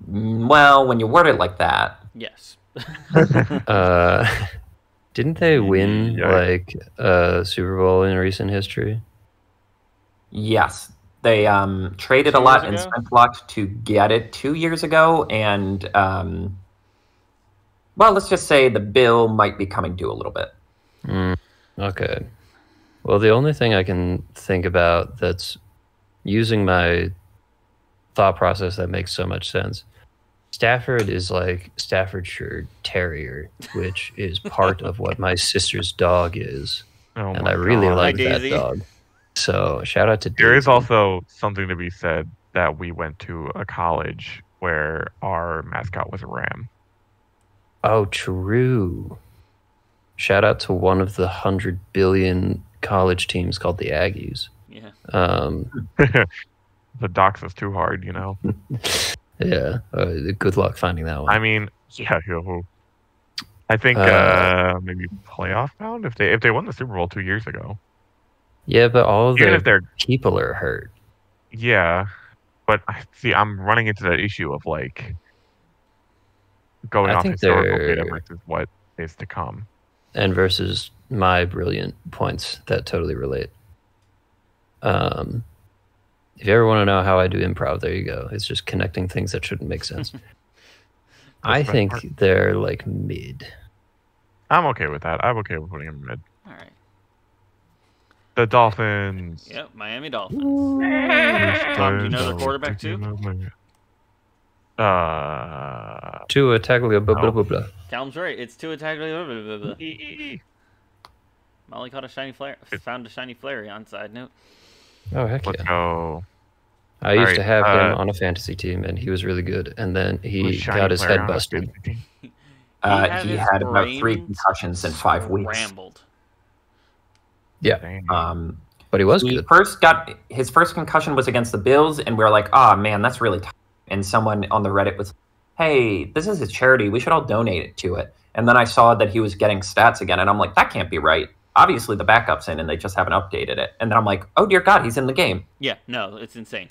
well, when you word it like that, Yes. Didn't they win Yeah. like a Super Bowl in recent history? yes, they traded 2 a lot years and ago? spent a lot to get it 2 years ago, and well, let's just say the bill might be coming due a little bit. Okay. Well, the only thing I can think about that's using my thought process that makes so much sense. Stafford is like Staffordshire Terrier, which is part of what my sister's dog is. Oh And my I really God. like Hi, that Daisy. dog. So shout out to There is Daisy. also something to be said that we went to a college where our mascot was a ram. Oh, true. Shout out to one of the 100 billion college teams called the Aggies. Yeah. The dox is too hard, Yeah, good luck finding that one. I mean, yeah. I think maybe playoff bound if they won the Super Bowl 2 years ago. Yeah, but all of Even their if they're people are hurt. yeah, but see, I'm running into that issue of like going I off think historical they're- data versus what is to come. And versus my brilliant points that totally relate. If you ever want to know how I do improv, there you go. It's just connecting things that shouldn't make sense. I the best think part. they're like mid. I'm okay with that. I'm okay with putting them mid. All right. The Dolphins. Yep. Miami Dolphins. Tom, do you know the quarterback too? Tua Tagovailoa, blah, blah, No. blah, blah. Calum's right. It's Tua Tagovailoa. Molly caught a shiny flare. Found a shiny flare on side note. Oh, heck Let's yeah. go. I used Alright, to have him on a fantasy team, and he was really good. And then he Shiny got his player head on a busted. fantasy team. He his had about 3 brain concussions in 5 weeks. Scrambled. Yeah, Dang. but he was He good. first got his first concussion was against the Bills, and we were like, "Ah, man, that's really tough." And someone on the Reddit was, "Hey, this is a charity. We should all donate it to it." And then I saw that he was getting stats again, and I'm like, "That can't be right." Obviously, the backup's in, and they just haven't updated it. And then I'm like, "Oh dear God, he's in the game." Yeah. No, it's insane.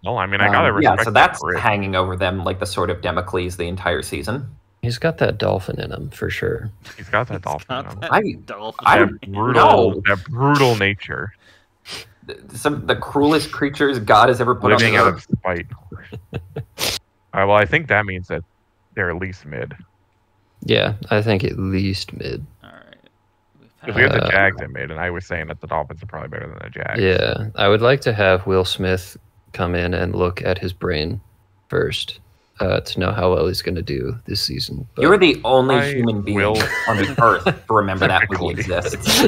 Well, I mean, I gotta respect yeah, so him that's for it. hanging over them like the sword of Damocles the entire season. He's got that dolphin in him for sure. He's got that It's dolphin. got in him. that dolphin. I- That brutal nature, Some of the cruelest creatures God has ever put living on out earth. of spite. Well, I think that means that they're at least mid. Yeah, I think at least mid. All right. Because we have the Uh, Jags at mid, and I was saying that the Dolphins are probably better than the Jags. Yeah, I would like to have Will Smith come in and look at his brain first to know how well he's going to do this season. But You're the only I human being will- on the earth to remember that movie Technically. exists.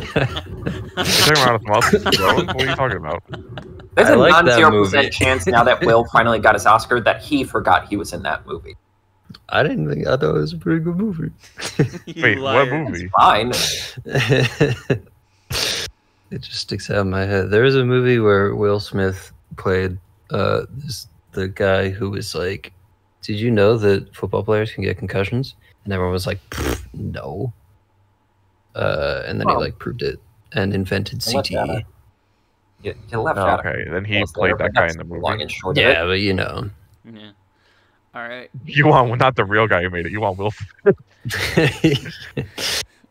You're talking about something else, bro? What are you talking about? There's I a like that non-0% movie. chance now that Will finally got his Oscar that he forgot he was in that movie. I thought it was a pretty good movie. You Wait, liar. what movie? Fine. It just sticks out in my head. There was a movie where Will Smith played the guy who was like, "Did you know that football players can get concussions?" And everyone was like, "No." And then he like proved it and invented CTE. You left Oh, out. okay, then he Yes, played there, that but guy that's in the the long movie. and short Yeah, of but you know. Yeah. All right. You want not the real guy who made it. You want Will Smith.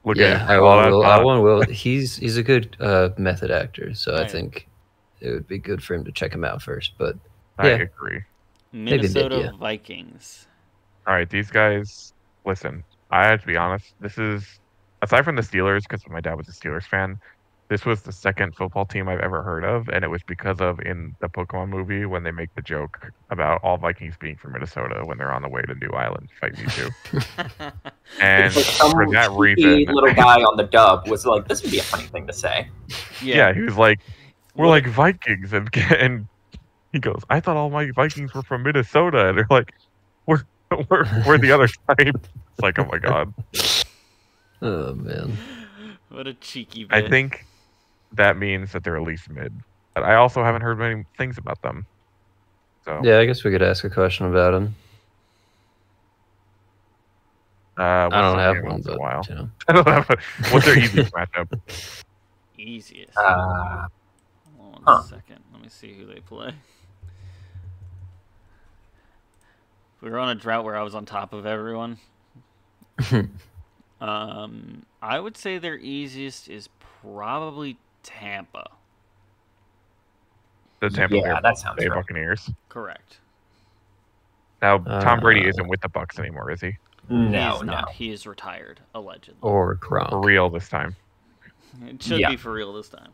Look Yeah, at I him. want Will. I want Will. He's a good method actor, so I Right. think it would be good for him to check him out first. But I yeah. agree. Minnesota yeah. Vikings. All right, these guys. Listen, I have to be honest. This is aside from the Steelers, because my dad was a Steelers fan. This was the second football team I've ever heard of, and it was because of in the Pokemon movie when they make the joke about all Vikings being from Minnesota when they're on the way to New Island to fight Mewtwo. And It's like some for that cheeky reason, little guy on the dub was like, "This would be a funny thing to say." yeah, he was like, "We're What like Vikings," and he goes, "I thought all my Vikings were from Minnesota," and they're like, "We're the other type." It's like, oh my god. Oh man. What a cheeky bit. I think that means that they're at least mid. But I also haven't heard many things about them. So Yeah, I guess we could ask a question about him. I don't have one, but you know. I don't have what's their easiest matchup? Easiest. Uh, Hold on huh. a second. Let me see who they play. We were on a drought where I was on top of everyone. I would say their easiest is probably Tampa. The Tampa Yeah, that sounds Bay right. Buccaneers. Correct. Now Tom Brady isn't with the Bucks anymore, is he? No, He's no. not. He is retired, allegedly. Or For Gronk. real this time. It should Yeah. be for real this time.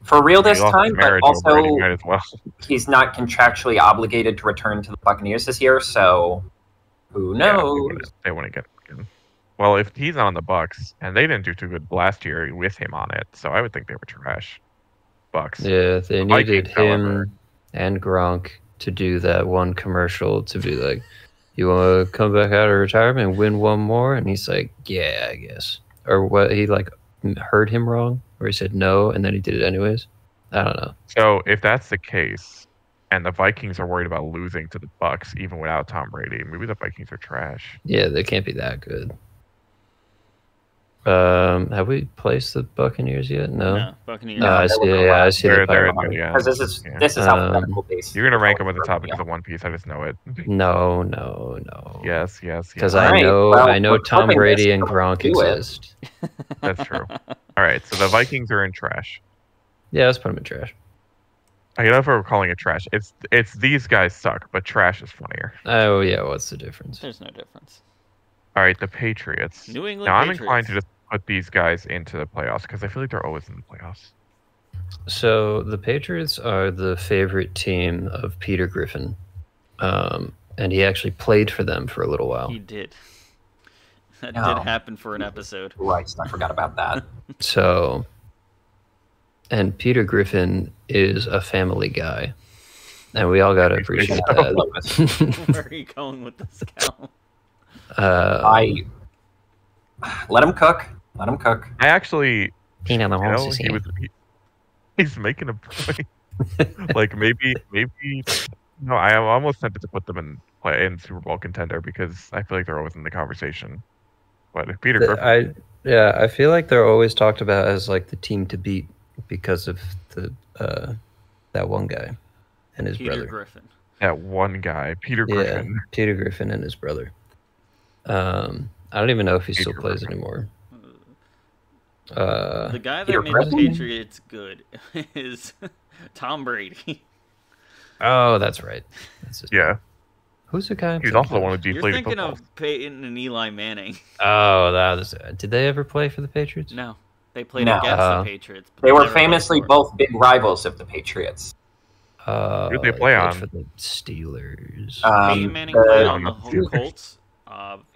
For real this He lost his time, but marriage over it, he also might as well. he's not contractually obligated to return to the Buccaneers this year, so who Yeah, knows? they wouldn't get him again. Well, if he's on the Bucks, and they didn't do too good last year with him on it, so I would think they were trash. Bucks. Yeah, they The needed Vikings, however. him and Gronk to do that one commercial to be like, "You want to come back out of retirement and win one more?" And he's like, "Yeah, I guess." Or what? He like heard him wrong, where he said no, and then he did it anyways. I don't know. So if that's the case, and the Vikings are worried about losing to the Bucks even without Tom Brady, maybe the Vikings are trash. Yeah, they can't be that good. Have we placed the Buccaneers yet? No. Buccaneers. No, I see. Yeah, I see. They're the in the end. Because this Yeah. is alphabetical based. You're gonna rank them at the top because of One Piece. I just know it. No. Yes. Because All I right, know, well, I know we're Tom hoping Brady this and will Gronk do it. exist. That's true. All right, so the Vikings are in trash. Yeah, let's put them in trash. I know if we're calling it trash. It's these guys suck, but trash is funnier. Oh yeah, what's the difference? There's no difference. All right, the Patriots. New England Now I'm Patriots. inclined to just put these guys into the playoffs because I feel like they're always in the playoffs. So the Patriots are the favorite team of Peter Griffin, and he actually played for them for a little while. He did. That Oh. did happen for an episode. Right, I forgot about that. So, and Peter Griffin is a family guy, and we all gotta appreciate that. Where are you going with this, Cal? I let him cook. Let him cook. I actually, He know the you know, horses here. he's making a point. Like maybe. No, I am almost tempted to put them in Super Bowl contender because I feel like they're always in the conversation. But if Peter Griffin, I feel like they're always talked about as like the team to beat because of the that one guy and his Peter brother. Griffin. that one guy, Peter Griffin. Yeah, Peter Griffin and his brother. I don't even know if he still Peter plays Griffin. anymore. The guy that Peter made the Griffin? Patriots good is Tom Brady. Oh, that's right. That's his Yeah, Who's the guy? I'm he's also the thinking one who You're deflated thinking football. of Peyton and Eli Manning. Oh, that was. Did they ever play for the Patriots? No, they played No. against the Patriots. but They were never played famously for 'em. both big rivals of the Patriots. Who'd they play played on? For the Steelers. Peyton Manning played on the Colts.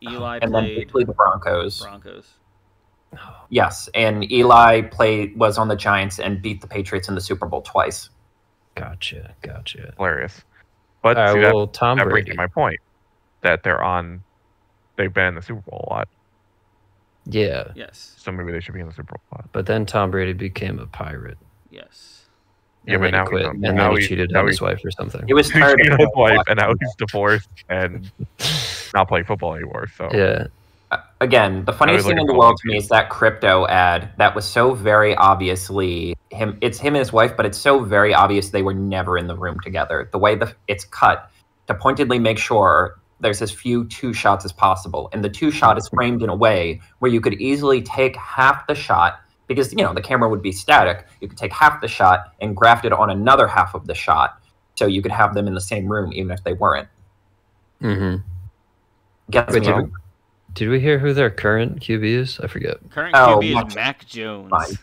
Eli and then they played played the Broncos. Broncos. Yes, and Eli was on the Giants and beat the Patriots in the Super Bowl twice. Gotcha. Hilarious. But All see, right, well, Tom that brings Brady. me my point that they've been in the Super Bowl a lot. Yeah, Yes. So maybe they should be in the Super Bowl spot. but then Tom Brady became a pirate. Yes. Yeah, And but then now he quit, he's and now then he he's- cheated now on his he's- wife or something. He was He tired cheated of on his wife, watching and now that. he's divorced and not playing football anymore. So Yeah, Again, the funniest looking thing in the for world to me Olympians. is that crypto ad that was so very obviously him. It's him and his wife, but it's so very obvious they were never in the room together. The way it's cut to pointedly make sure there's as few two shots as possible, and the two shot is framed in a way where you could easily take half the shot because the camera would be static. You could take half the shot and graft it on another half of the shot, so you could have them in the same room even if they weren't. mm-hmm. Gets Wait, me. Did we hear who their current QB is? I forget. Current Oh, QB Mac is Mac Jones. Fine.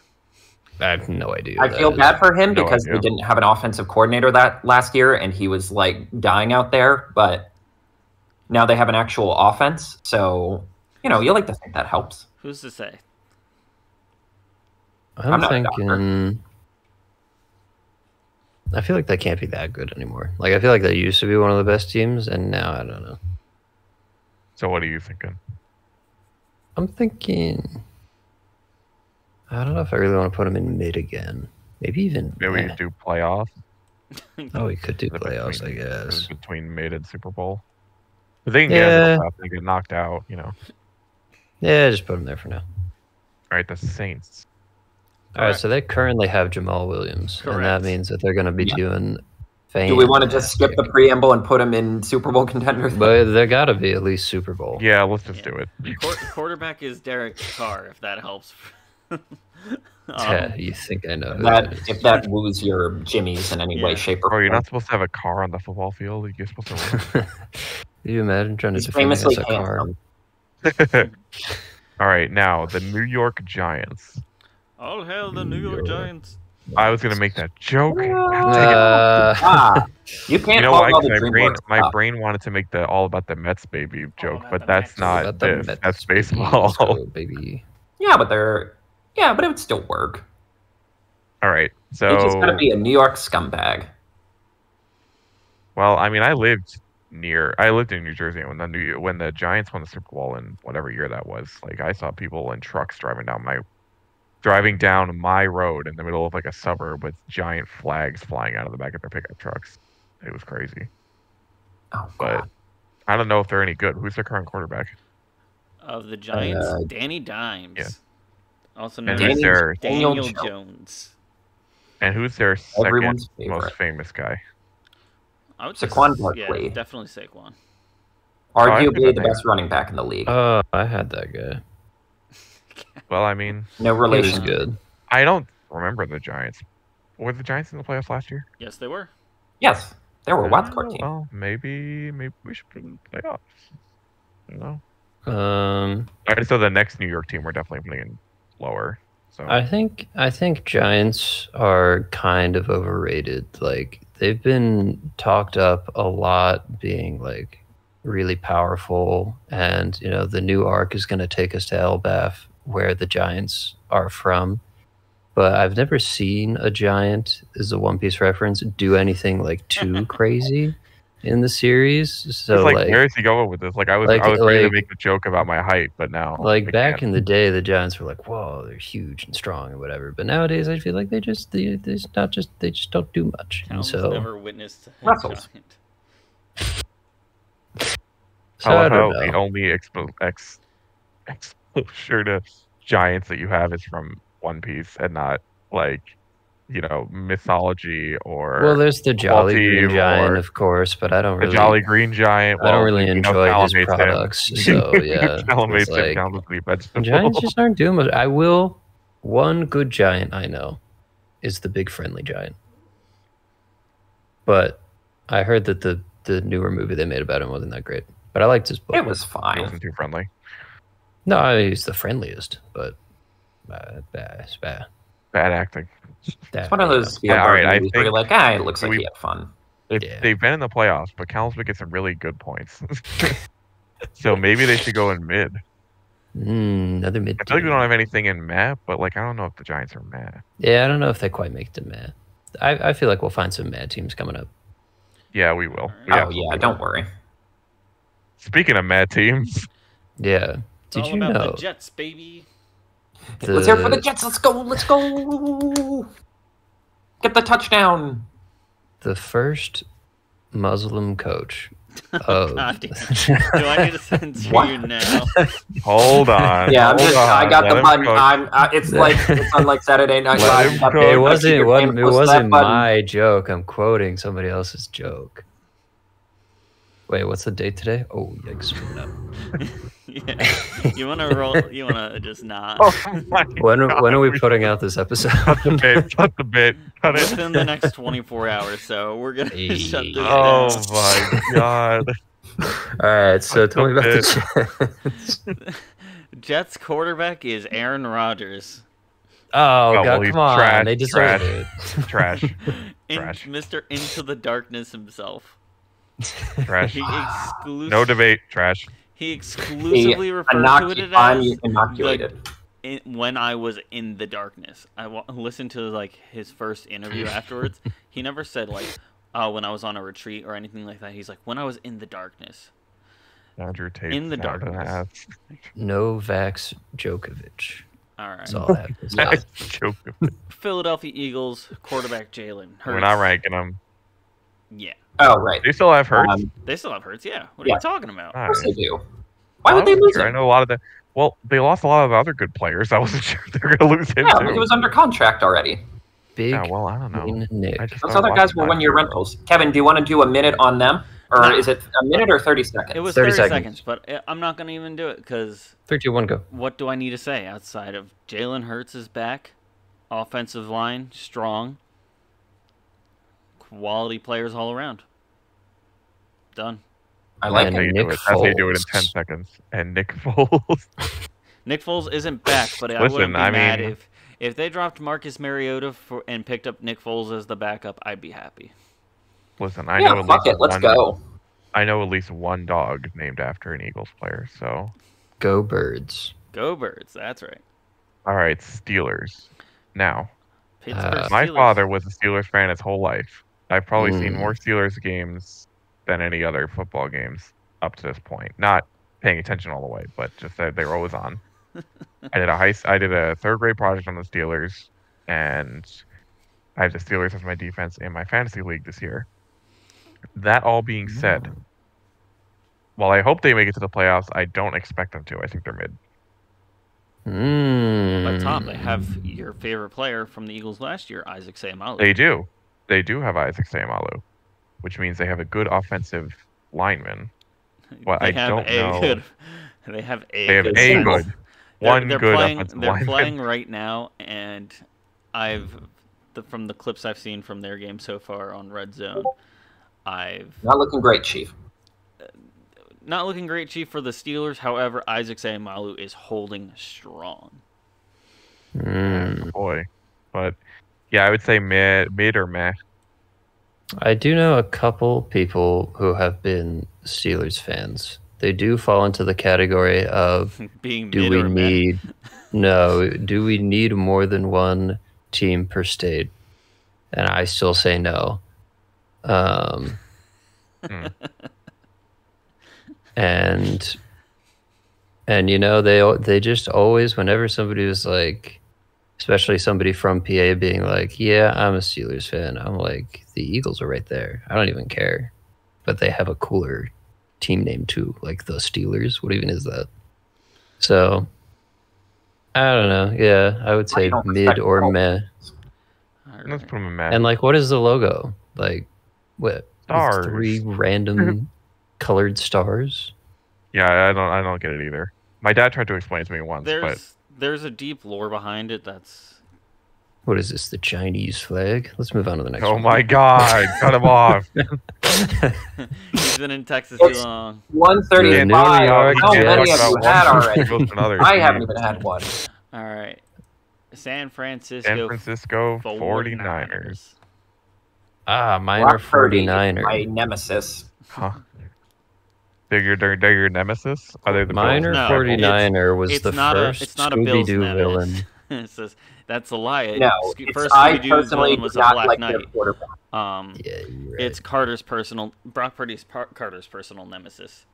I have no idea. I who feel that bad is. for him No because idea. they didn't have an offensive coordinator that last year, and he was like dying out there. But now they have an actual offense, so you like to think that helps. Who's to say? I'm I'm not a thinking. I feel like they can't be that good anymore. Like I feel like they used to be one of the best teams, and now I don't know. So what are you thinking? I'm thinking. I don't know if I really want to put him in mid again. Maybe even. Maybe we do playoff. Oh, we could do The playoffs, I between- guess. between mid and Super Bowl. If they can get into Yeah. the playoffs, they get knocked out. Yeah, just put him there for now. All right, the Saints. All right, Correct. so they currently have Jamal Williams, and that Correct. means that they're going to be Yeah. doing. Do we want to just skip the preamble and put him in Super Bowl contenders? But there got to be at least Super Bowl. Yeah, let's just Yeah. do it. Quarterback is Derek Carr, if that helps. Yeah, you think I know who that is. If that woos your Jimmies in any way, Yeah. shape, or Bro, you're form. not supposed to have a car on the football field. You're supposed to run. Can you imagine trying to He's defend famously against a car? handsome. All right, now the New York Giants. All hail the New York Giants. I was gonna make that joke. Ah, you can't You know hold why? all 'Cause the my DreamWorks brain wanted to make the all about the Mets baby joke, about but the that's Mets. not About the this. Mets, That's baby. baseball. Let's go, baby. Yeah, but but it would still work. All right, He's just gonna so be a New York scumbag. well, I mean, I lived in New Jersey when the Giants won the Super Bowl in whatever year that was. Like, I saw people in trucks driving down my road in the middle of like a suburb with giant flags flying out of the back of their pickup trucks. It was crazy. Oh But god. I don't know if they're any good. Who's their current quarterback? Of the Giants, Uh, Danny Dimes. yeah. Also And known who's as their Daniel Jones. Jones. and who's their second Everyone's favorite. most famous guy? I would say Saquon Yeah, Barkley. definitely Saquon. I Arguably think the that- best running back in the league. Oh, I had that guy. Well, I mean, No He was relation. good. I don't remember the Giants. Were the Giants in the playoffs last year? Yes, they were. Yes, they were a wild card Oh, team. well, maybe we should put in the playoffs. I don't know. All right, so the next New York team we're definitely putting in lower. So I think Giants are kind of overrated. Like they've been talked up a lot, being like really powerful, and the new arc is going to take us to Elbaf, where the Giants are from. But I've never seen a Giant, as a One Piece reference, do anything like too crazy in the series. So it's like, like where is he going with this? Like, I was ready to make a joke about my height, but now like I back can't. in the day, the Giants were like, "Whoa, they're huge and strong and whatever." But nowadays, I feel like they just don't do much. And Calum's so, never witnessed a Russell's. Giant. so I I love don't how know. the only exposure to Giants that you have is from One Piece and not like mythology or Well, there's the Jolly Green team Giant, or of course, but I don't the really. Jolly Green Giant. I don't well, really you know, enjoy Calum his hates him. products, so yeah. Calum it's hates him. like, Calum is the vegetable. Giants just aren't doing much. I will. One good Giant I know is the Big Friendly Giant, but I heard that the newer movie they made about him wasn't that great. But I liked his book. It was He fine. wasn't too friendly. No, I mean, he's the friendliest, but it's bad. Bad acting. It's one of those Yeah, Spielberg all right, I movies where you're think like, it looks like we- he had fun. Yeah. They've been in the playoffs, but Calum's been getting some really good points. So maybe they should go in mid. Another mid. I feel like we don't have anything in meh, but like I don't know if the Giants are meh. Yeah, I don't know if they quite make the mad. I feel like we'll find some mad teams coming up. Yeah, we will. We Oh absolutely yeah, will. don't worry. Speaking of mad teams, Yeah. Did all you about know the Jets, baby. Let's hear it for the Jets. Let's go. Let's go. Get the touchdown. the first Muslim coach Oh, of God damn. Do I need to censor What? you now? Hold on. Yeah, I'm hold just. on. I got Let the him button. cook. It's on like Saturday Night Let Live. him Got cook. the- it I keep your name close to wasn't that button. my joke. I'm quoting somebody else's joke. Wait, what's the date today? Oh, yikes. Yeah. You want to roll? You want to just not? Oh my When God, are we putting out this episode? Cut the bit. Cut the bit. Cut it. Within the next 24 hours, so we're gonna shut this Oh down. my God. All right, so tell me about the the Jets. Jets quarterback is Aaron Rodgers. Oh, well, God, he's come on. trash, They deserve it. Trash. Trash. Mr. Into the Darkness himself. Trash. He No debate. Trash. He exclusively referred to it I'm as inoculated. when I was in the darkness. I listened to like his first interview afterwards. He never said like, "Oh, when I was on a retreat" or anything like that. He's like, "When I was in the darkness." Andrew Tate. In the darkness. Novak Djokovic. All right. That's all I have to say. That's joking. Philadelphia Eagles quarterback Jalen Hurts. We're not ranking them. Yeah, Oh, right. They still have Hurts. they still have Hurts. Yeah. What are Yeah. you talking about? All Of course right. they do. Why would they lose I him? know a lot of the. Well, they lost a lot of other good players. I wasn't sure they were going to lose him Yeah, too. but he was under contract already. Big Yeah, well, I don't know. Green Nick. I just Those don't other watch guys them were last one-year year. rentals. Kevin, do you want to do a minute on them? Or Nah. is it a minute or 30 seconds? It was 30 30 seconds. seconds, but I'm not going to even do it because 3, 2, 1, go. what do I need to say outside of Jalen Hurts is back, offensive line strong, quality players all around. Done. I like And That's how it. you Nick do it. That's how you do it in Foles. 10 seconds. And Nick Foles. Nick Foles isn't back, but I Listen, wouldn't be I mad mean- if they dropped Marcus Mariota and picked up Nick Foles as the backup. I'd be happy. Listen, I Yeah, know at fuck least it. Let's one, go. I know at least one dog named after an Eagles player. So, Go Birds. Go Birds. That's right. all right, Steelers. Now, Pittsburgh my Steelers. father was a Steelers fan his whole life. I've probably seen Mm. more Steelers games than any other football games up to this point. Not paying attention all the way, but just that they were always on. I did a third grade project on the Steelers, and I have the Steelers as my defense in my fantasy league this year. That all being said, while I hope they make it to the playoffs, I don't expect them to. I think they're mid. But Tom, Mm. they have your favorite player from the Eagles last year, Isaac Seumalo. They do. They do have Isaac Seumalo, which means they have a good offensive lineman. Well, They I have don't a know. good. They have a. They have good a single. good, one they're good playing, offensive They're lineman. playing right now, and from the clips I've seen from their game so far on Red Zone, Not looking great, Chief. not looking great, Chief, for the Steelers. However, Isaac Seumalo is holding strong. Mm. Boy, but yeah, I would say mid or meh. I do know a couple people who have been Steelers fans. They do fall into the category of Being do mid we or meh. need do we need more than one team per state? And I still say no. And you know, they just always, whenever somebody was like, especially somebody from PA being like, yeah, I'm a Steelers fan, I'm like, the Eagles are right there. I don't even care. But they have a cooler team name too, like the Steelers. What even is that? So I don't know. Yeah, I would say I don't mid respect or all- meh. All Let's right. put them in meh. And like, what is the logo? Like, what? Stars. 3 random colored stars? Yeah, I don't get it either. My dad tried to explain it to me once, but There's a deep lore behind it. That's What is this? The Chinese flag? Let's move on to the next oh one. my god, cut him off. he's been in Texas too It's- long. 135. New York How Jets. many have you had already? Goes to another I team. haven't even had one. All right, San Francisco. San Francisco 49ers. Ah, mine are Brock Purdy, 49er. my nemesis. Huh. They're your nemesis? Are they the Mine Bills? are No, 49er was it's the not first it's not a Bills Scooby-Doo nemesis. villain. It says that's a lie. No, First I Scooby-Doo personally villain do was a not Black like their Knight. quarterback. Yeah, you're right. It's Carter's personal Brock Purdy's Carter's personal nemesis.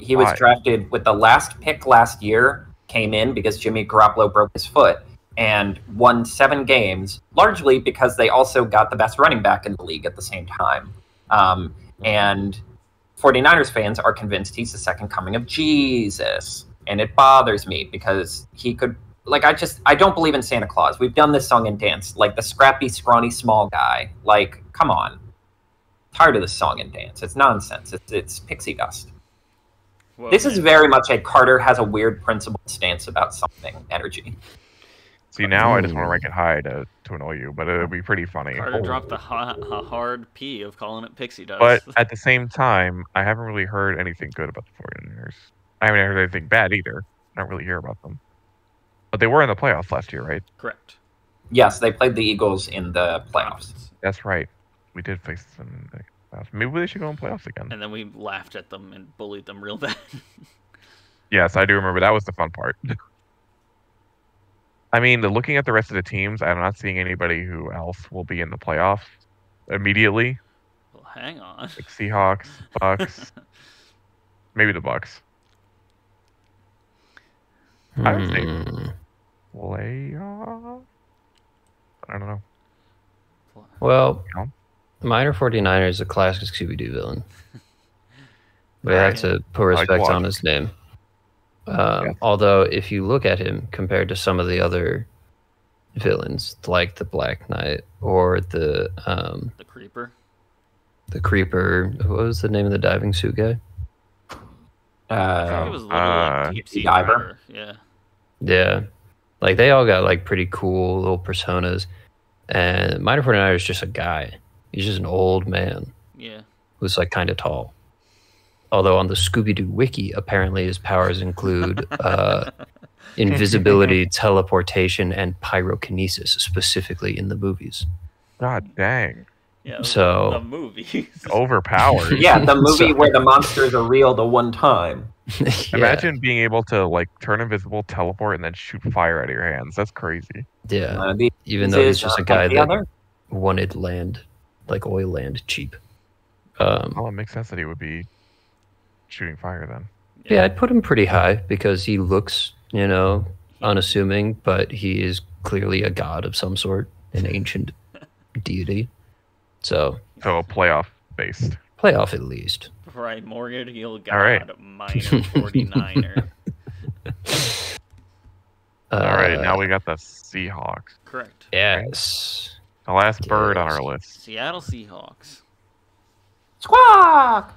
He was Why? drafted with the last pick last year, came in because Jimmy Garoppolo broke his foot, and won 7 games, largely because they also got the best running back in the league at the same time. And 49ers fans are convinced he's the second coming of Jesus. And it bothers me because he could, like, I don't believe in Santa Claus. We've done this song and dance, like the scrappy, scrawny, small guy. Like, come on. Tired of this song and dance. It's nonsense. It's pixie dust. Well, This is very much a Carter has a weird principled stance about something energy. See, now I just want to rank it high to annoy you, but it would be pretty funny. Carter dropped the hard P of calling it pixie dust. But at the same time, I haven't really heard anything good about the 49ers. I haven't heard anything bad either. I don't really hear about them. But they were in the playoffs last year, right? Correct. Yes, they played the Eagles in the playoffs. That's right. We did face them in the playoffs. Maybe they should go in playoffs again. And then we laughed at them and bullied them real bad. Yes, I do remember. That was the fun part. I mean, looking at the rest of the teams, I'm not seeing anybody who else will be in the playoffs immediately. Well, hang on. Like Seahawks, Bucks, maybe the Bucks. I would say playoff. I don't know. Well, Yeah. Minor 49er is a classic Scooby-Doo villain. We Right. have to put respect watch. on his name. Yes. Although, if you look at him compared to some of the other villains, like the Black Knight or The Creeper. Creeper, what was the name of the diving suit guy? I think it was literally Deep Sea Diver. Predator. Yeah. Yeah, like they all got like pretty cool little personas, and Minor 49er is just a guy. He's just an old man Yeah. who's like kind of tall. Although on the Scooby-Doo wiki, apparently his powers include invisibility, teleportation, and pyrokinesis, specifically in the movies. God dang. Yeah. So- the movies. Overpowered. Yeah, the movie So- where the monsters are real the one time. Yeah. Imagine being able to like turn invisible, teleport, and then shoot fire out of your hands. That's crazy. Yeah, The- even though he's is, just a like guy the that other. wanted land, like oil land, cheap. Well, it makes sense that he would be shooting fire then. Yeah, I'd put him pretty high because he looks, unassuming, but he is clearly a god of some sort, an ancient deity. So, So playoff based. playoff at least. Primordial God, All right. Minor 49er. All right, now we got the Seahawks. Correct. Yes. The last bird on Yes. our list. Seattle Seahawks. Squawk!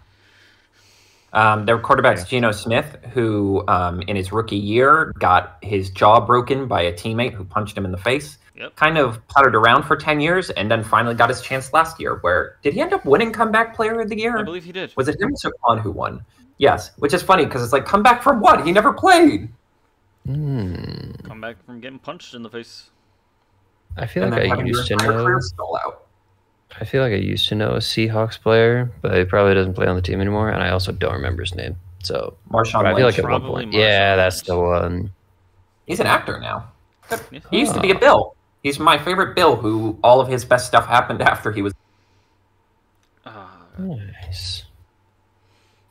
Their quarterback's Yeah. Geno Smith, who in his rookie year got his jaw broken by a teammate who punched him in the face. Yep. Kind of puttered around for 10 years and then finally got his chance last year. Where did he end up winning Comeback Player of the Year? I believe he did. Was it him or Saquon who won? Yes, which is funny because it's like, come back from what? He never played. Come back from getting punched in the face. I feel And like then I having used to your entire know. career stole out. I feel like I used to know a Seahawks player, but he probably doesn't play on the team anymore, and I also don't remember his name. So Marshawn I feel Lynch. like at one Probably point, Marshawn yeah, that's Lynch. the one. He's an actor now. Yeah. He used to be a Bill. He's my favorite Bill, who all of his best stuff happened after he was. Nice.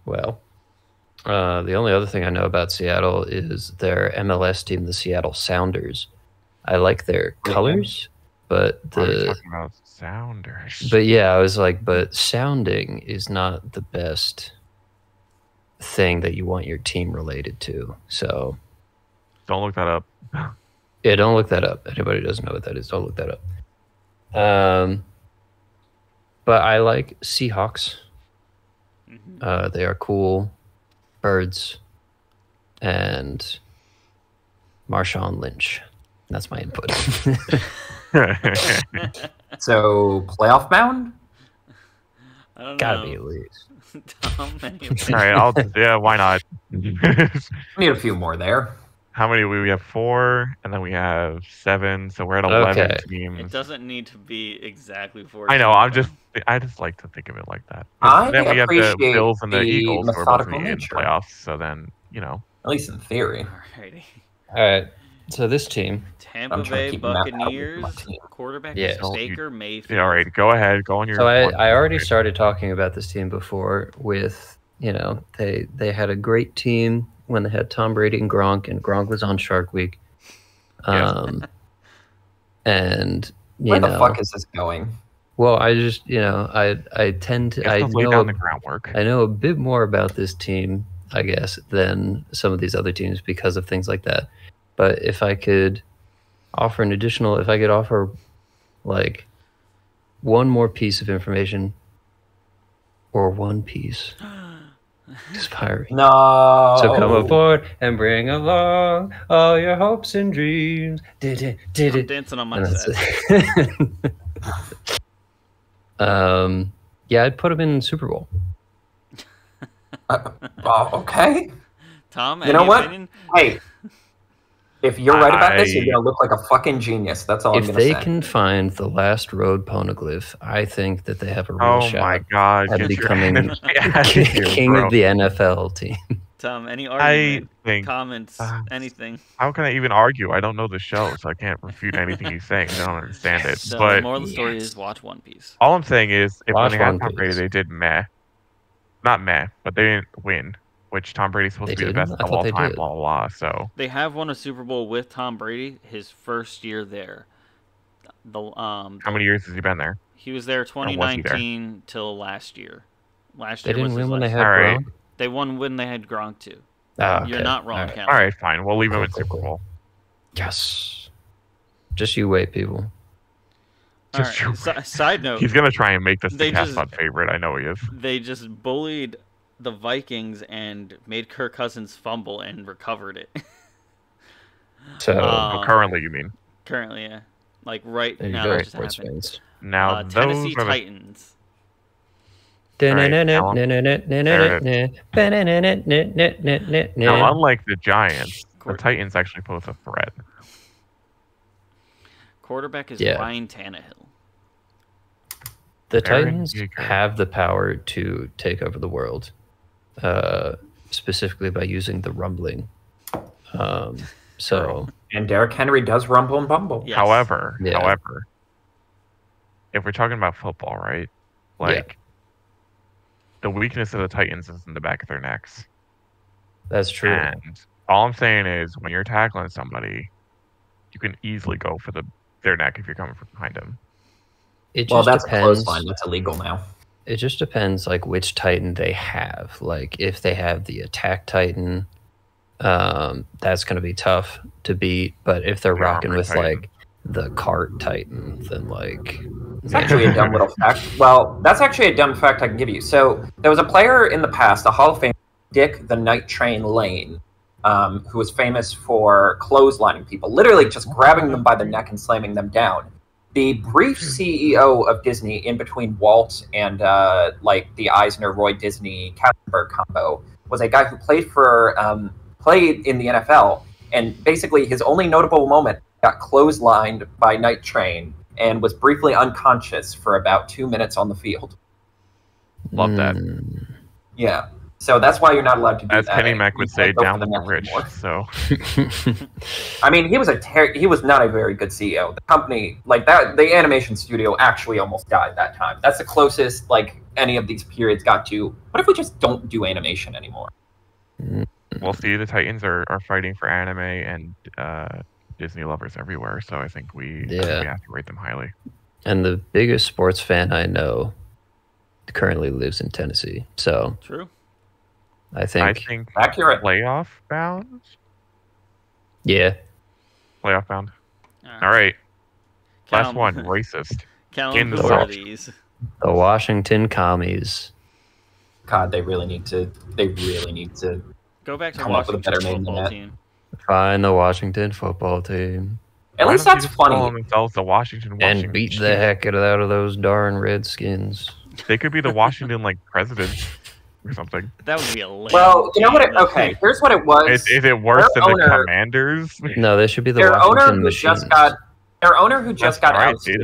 Well, the only other thing I know about Seattle is their MLS team, the Seattle Sounders. I like their Great colors, but Are we the talking about Sounders? but yeah, I was like, but sounding is not the best thing that you want your team related to. So Don't look that up. yeah, don't look that up. Anybody who doesn't know what that is, don't look that up. But I like Seahawks. They are cool birds, and Marshawn Lynch. That's my input. So, playoff bound? I don't Gotta know. be at least. Tom, any All right, yeah, why not? We need a few more there. How many? We have 4, and then we have 7, so we're at 11 Okay. teams. It doesn't need to be exactly 4. I know. I just like to think of it like that. I Then we have the appreciate Bills and the the Eagles who are both methodical in nature. playoffs. So then, At least in theory. Alrighty. All right. So this team, Tampa I'm trying to Bay keep Matt out of Buccaneers. my team. Quarterback Yeah. is Don't you- Baker Mayfield. all right, go ahead, go on your. so I already started talking about this team before with they had a great team when they had Tom Brady and Gronk was on Shark Week. And where the fuck is this going? Well, I just I tend to lay down the groundwork. I know a bit more about this team, I guess, than some of these other teams because of things like that. But if I could offer like one more piece of information or one piece, inspiring. No. So come aboard and bring along all your hopes and dreams. I'm dancing on my set. Yeah, I'd put him in Super Bowl. Okay. Tom, you know what? Opinion? Hey, if you're right about this, you're gonna look like a fucking genius. That's all I'm gonna say. If they can find the last road poneglyph, I think that they have a real shot. Oh my god! At becoming king of the NFL team. Tom, any argument, think, comments, anything? How can I even argue? I don't know the show, so I can't refute anything he's saying. I don't understand it. So but the moral of the story is watch One Piece. All I'm saying is, if when they had One Tom Brady, Piece. they did not meh, but they didn't win. Which Tom Brady's supposed to be the best of all time, blah, blah, blah. So they have won a Super Bowl with Tom Brady his first year there. How many years has he been there? He was there 2019 till last year. Last year they didn't was win when they last had year. Gronk? They won when they had Gronk too. Okay. You're not wrong, Calum. All right, fine. We'll leave him in Super Bowl. Yes. Just you wait, people. Side note. He's going to try and make this the Castpod favorite. I know he is. They just bullied the Vikings and made Kirk Cousins fumble and recovered it. So currently, you mean? Currently, yeah. Like right now, that just happened. Now, Tennessee Titans. Now, unlike the Giants, the Titans actually pose a threat. Quarterback is Ryan Tannehill. The Titans have the power to take over the world, specifically by using the rumbling. And Derrick Henry does rumble and bumble. Yes. However, if we're talking about football, right? The weakness of the Titans is in the back of their necks. That's true. And all I'm saying is, when you're tackling somebody, you can easily go for their neck if you're coming from behind them. Well, that's a clothesline. That's illegal now. It just depends, like, which Titan they have. Like, if they have the attack Titan, that's going to be tough to beat. But if they're rocking with, like, the cart Titan, then, like... It's actually a dumb little fact. Well, that's actually a dumb fact I can give you. So, there was a player in the past, a Hall of Famer, Dick the Night Train Lane, who was famous for clotheslining people, literally just grabbing them by the neck and slamming them down. The brief CEO of Disney, in between Walt and like the Eisner Roy Disney Katzenberg combo, was a guy who played in the NFL, and basically his only notable moment got clotheslined by Night Train and was briefly unconscious for about 2 minutes on the field. Love that. Yeah. So that's why you're not allowed to do that. As Kennymac would say, down with the rich. So, I mean, he was not a very good CEO. The company, like that, the animation studio actually almost died that time. That's the closest like any of these periods got to. What if we just don't do animation anymore? We'll see. The Titans are fighting for anime and Disney lovers everywhere. So I think we have to rate them highly. And the biggest sports fan I know currently lives in Tennessee. So true. I think accurate. Playoff bound? Yeah. Playoff bound. All right. Last one, racist. Calum, who are these? The Washington Commies. God, they really need to go back to come up with a better name than that. Find the Washington football team. At least that's funny. Themselves the Washington and beat the heck out of those darn Redskins. They could be the Washington like presidents. Or something. That would be a lame. Well, you know what? Okay, here's what it was. Is it worse than the Commanders? No, they should be the Washington Machines. Their owner who just got ousted,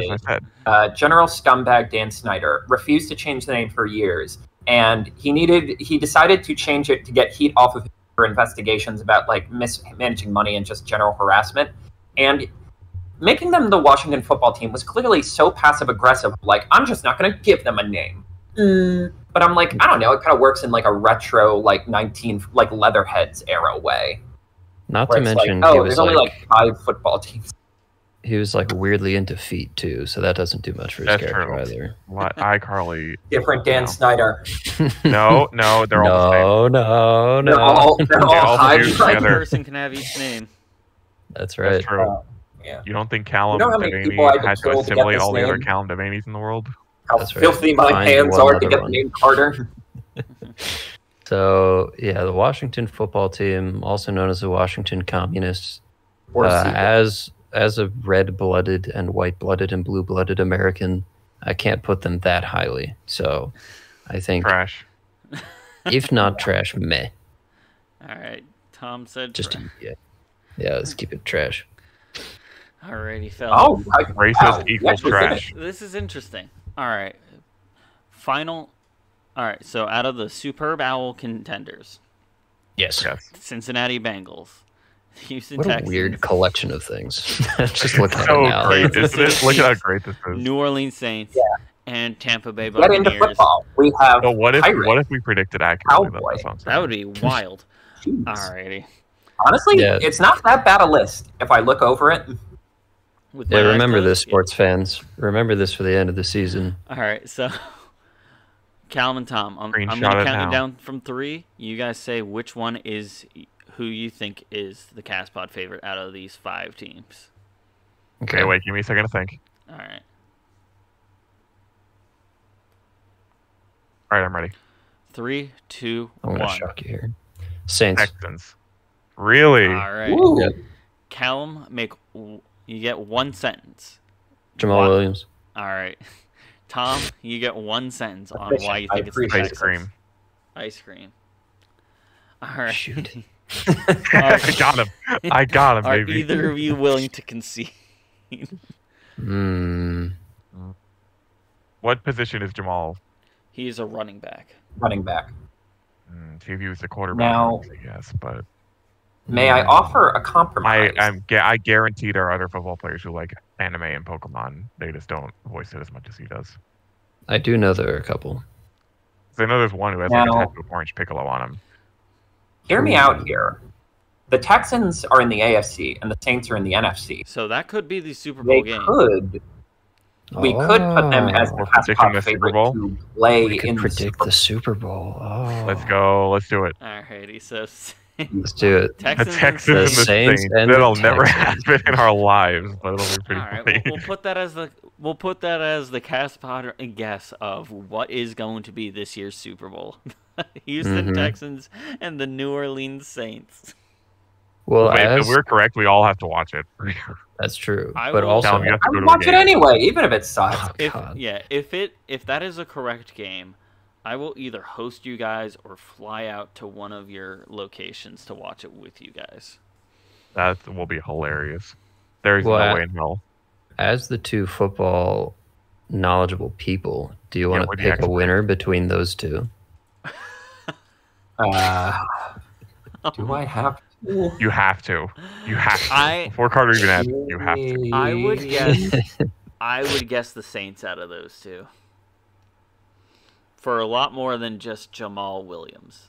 General Scumbag Dan Snyder, refused to change the name for years, and he decided to change it to get heat off of him for investigations about like mismanaging money and just general harassment, and making them the Washington football team was clearly so passive aggressive. Like, I'm just not going to give them a name. But I'm like, I don't know. It kind of works in like a retro, like Leatherheads era way. Not Where to it's mention, like, he oh, was there's only like like 5 football teams. he was like weirdly into feet too, so that doesn't do much for his That's character true. either. What iCarly? Different Dan No. Snyder. No, they're all the no, They're no. all They all high fuse One together. person can have each name. That's same. right. That's true. Yeah. You don't think Callum You know how many people I Devaney had had to to kill to get assimilate this all the other name? Callum Devaneys in the world? How That's right. filthy my Find hands one are to other get one. the name Carter. So yeah, the Washington football team, also known as the Washington Communists, Or Seagull. as a red-blooded and white-blooded and blue-blooded American, I can't put them that highly. So I think, Trash. if not trash, meh. All right. Tom said Just trash. yeah, let's keep it trash. Alrighty, fellas. Oh, Racist equals actually said trash. This is interesting. All right. Final. All right. So out of the Superb Owl contenders, Yes. Yes. Cincinnati Bengals, Houston What a Texans, weird collection of things. Just look at it So now. great, Kansas isn't it? City Look at how Chiefs, great this is. New Orleans Saints, Yeah. and Tampa Bay Get into Buccaneers. football. We have But what Pirates. if we predicted accurately? Cowboy. That's what I'm That saying. would be wild. Jeez. Alrighty. Honestly, Yeah. it's not that bad a list if I look over it. With Yeah, my eyes remember closed? this, sports fans. Remember this for the end of the season. All right, so Calum and Tom, I'm Screenshot going to it count now. you down from 3. You guys say which one is who you think is the Castpod favorite out of these 5 teams. Okay, wait, give me a second to think. All right. All right, I'm ready. 3, 2, I'm gonna 1. shock you here. Saints. Texans. Really? All right. Ooh. Yeah. Calum, you get 1 sentence. Jamal Why- Williams. All right. Tom, you get 1 sentence on Efficient. why you I think it's the appreciate Ice Texans. cream. Ice cream. All right. Shoot. I got him. I got him, Are baby. either of you willing to concede? Hmm. What position is Jamal? He's a running back. Running back. See if he was a quarterback. Now- Yes, but May I offer a compromise? I guarantee there are other football players who like anime and Pokemon. They just don't voice it as much as he does. I do know there are a couple. 'Cause I know there's one who has like a Now- tattoo of Orange Piccolo on him. Hear me out here. The Texans are in the AFC and the Saints are in the NFC. So that could be the Super Bowl They game. could. We could put them as the We're predicting the Castpod Super favorite Bowl? to play We could in the predict Super the Super Bowl. Oh. Let's go. Let's do it. Alrighty, so Let's do it. The Texans. and Texans and the Saints Saints. and the That'll never Texans. happen in our lives, but it'll be pretty All right, funny. we'll put that as the Castpod guess of what is going to be this year's Super Bowl. Houston Mhm. Texans and the New Orleans Saints. Well, Wait, as if we're correct, we all have to watch it. that's true, I but will- also Calum, you have to I go would to a watch it game. anyway, even if it sucks. Oh, If God. if that is a correct game, I will either host you guys or fly out to one of your locations to watch it with you guys. That will be hilarious. There's Well, no way in hell. as the two football knowledgeable people, do you Yeah, want we're to the pick a experts. winner between those two? Do I have to? You have to. You have to. I- Before Carter even asked, you have to. I would guess I would guess the Saints out of those two. For a lot more than just Jamal Williams.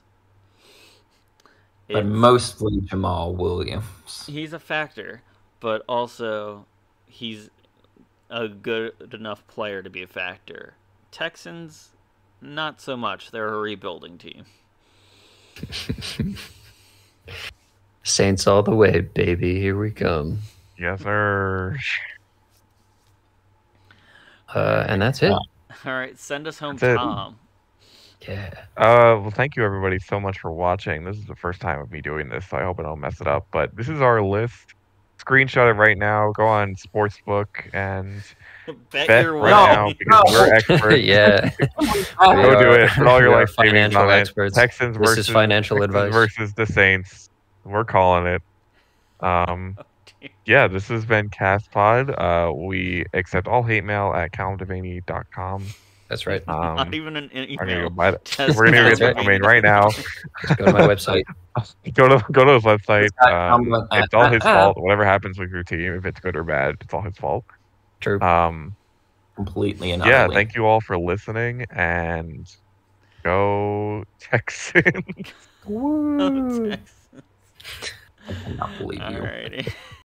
But It's- mostly Jamal Williams. he's a factor, but also he's a good enough player to be a factor. Texans, not so much. They're a rebuilding team. Saints all the way, baby. Here we come. Yes, sir. And that's it. All right, send us home, That's it. Tom. Yeah. Well, thank you everybody so much for watching. This is the first time of me doing this, so I hope I don't mess it up. But this is our list. Screenshot it right now. Go on Sportsbook and Bet bet your right way. now because No. we're experts. Yeah. Go do it. Put all your We are life savings financial on it. experts. Texans This versus is financial Texans advice. versus the Saints. We're calling it. Yeah, this has been Castpod. We accept all hate mail at calumdevaney.com. That's right. Not even an I'm gonna email. go buy that. Just We're gonna That's get right. the domain right now. Just go to my website. Go to his website. It's It's all his fault. Whatever happens with your team, if it's good or bad, it's all his fault. True. Completely and Yeah, utterly. thank you all for listening, and Go Texans. Oh, Texans. I cannot believe you. Alrighty.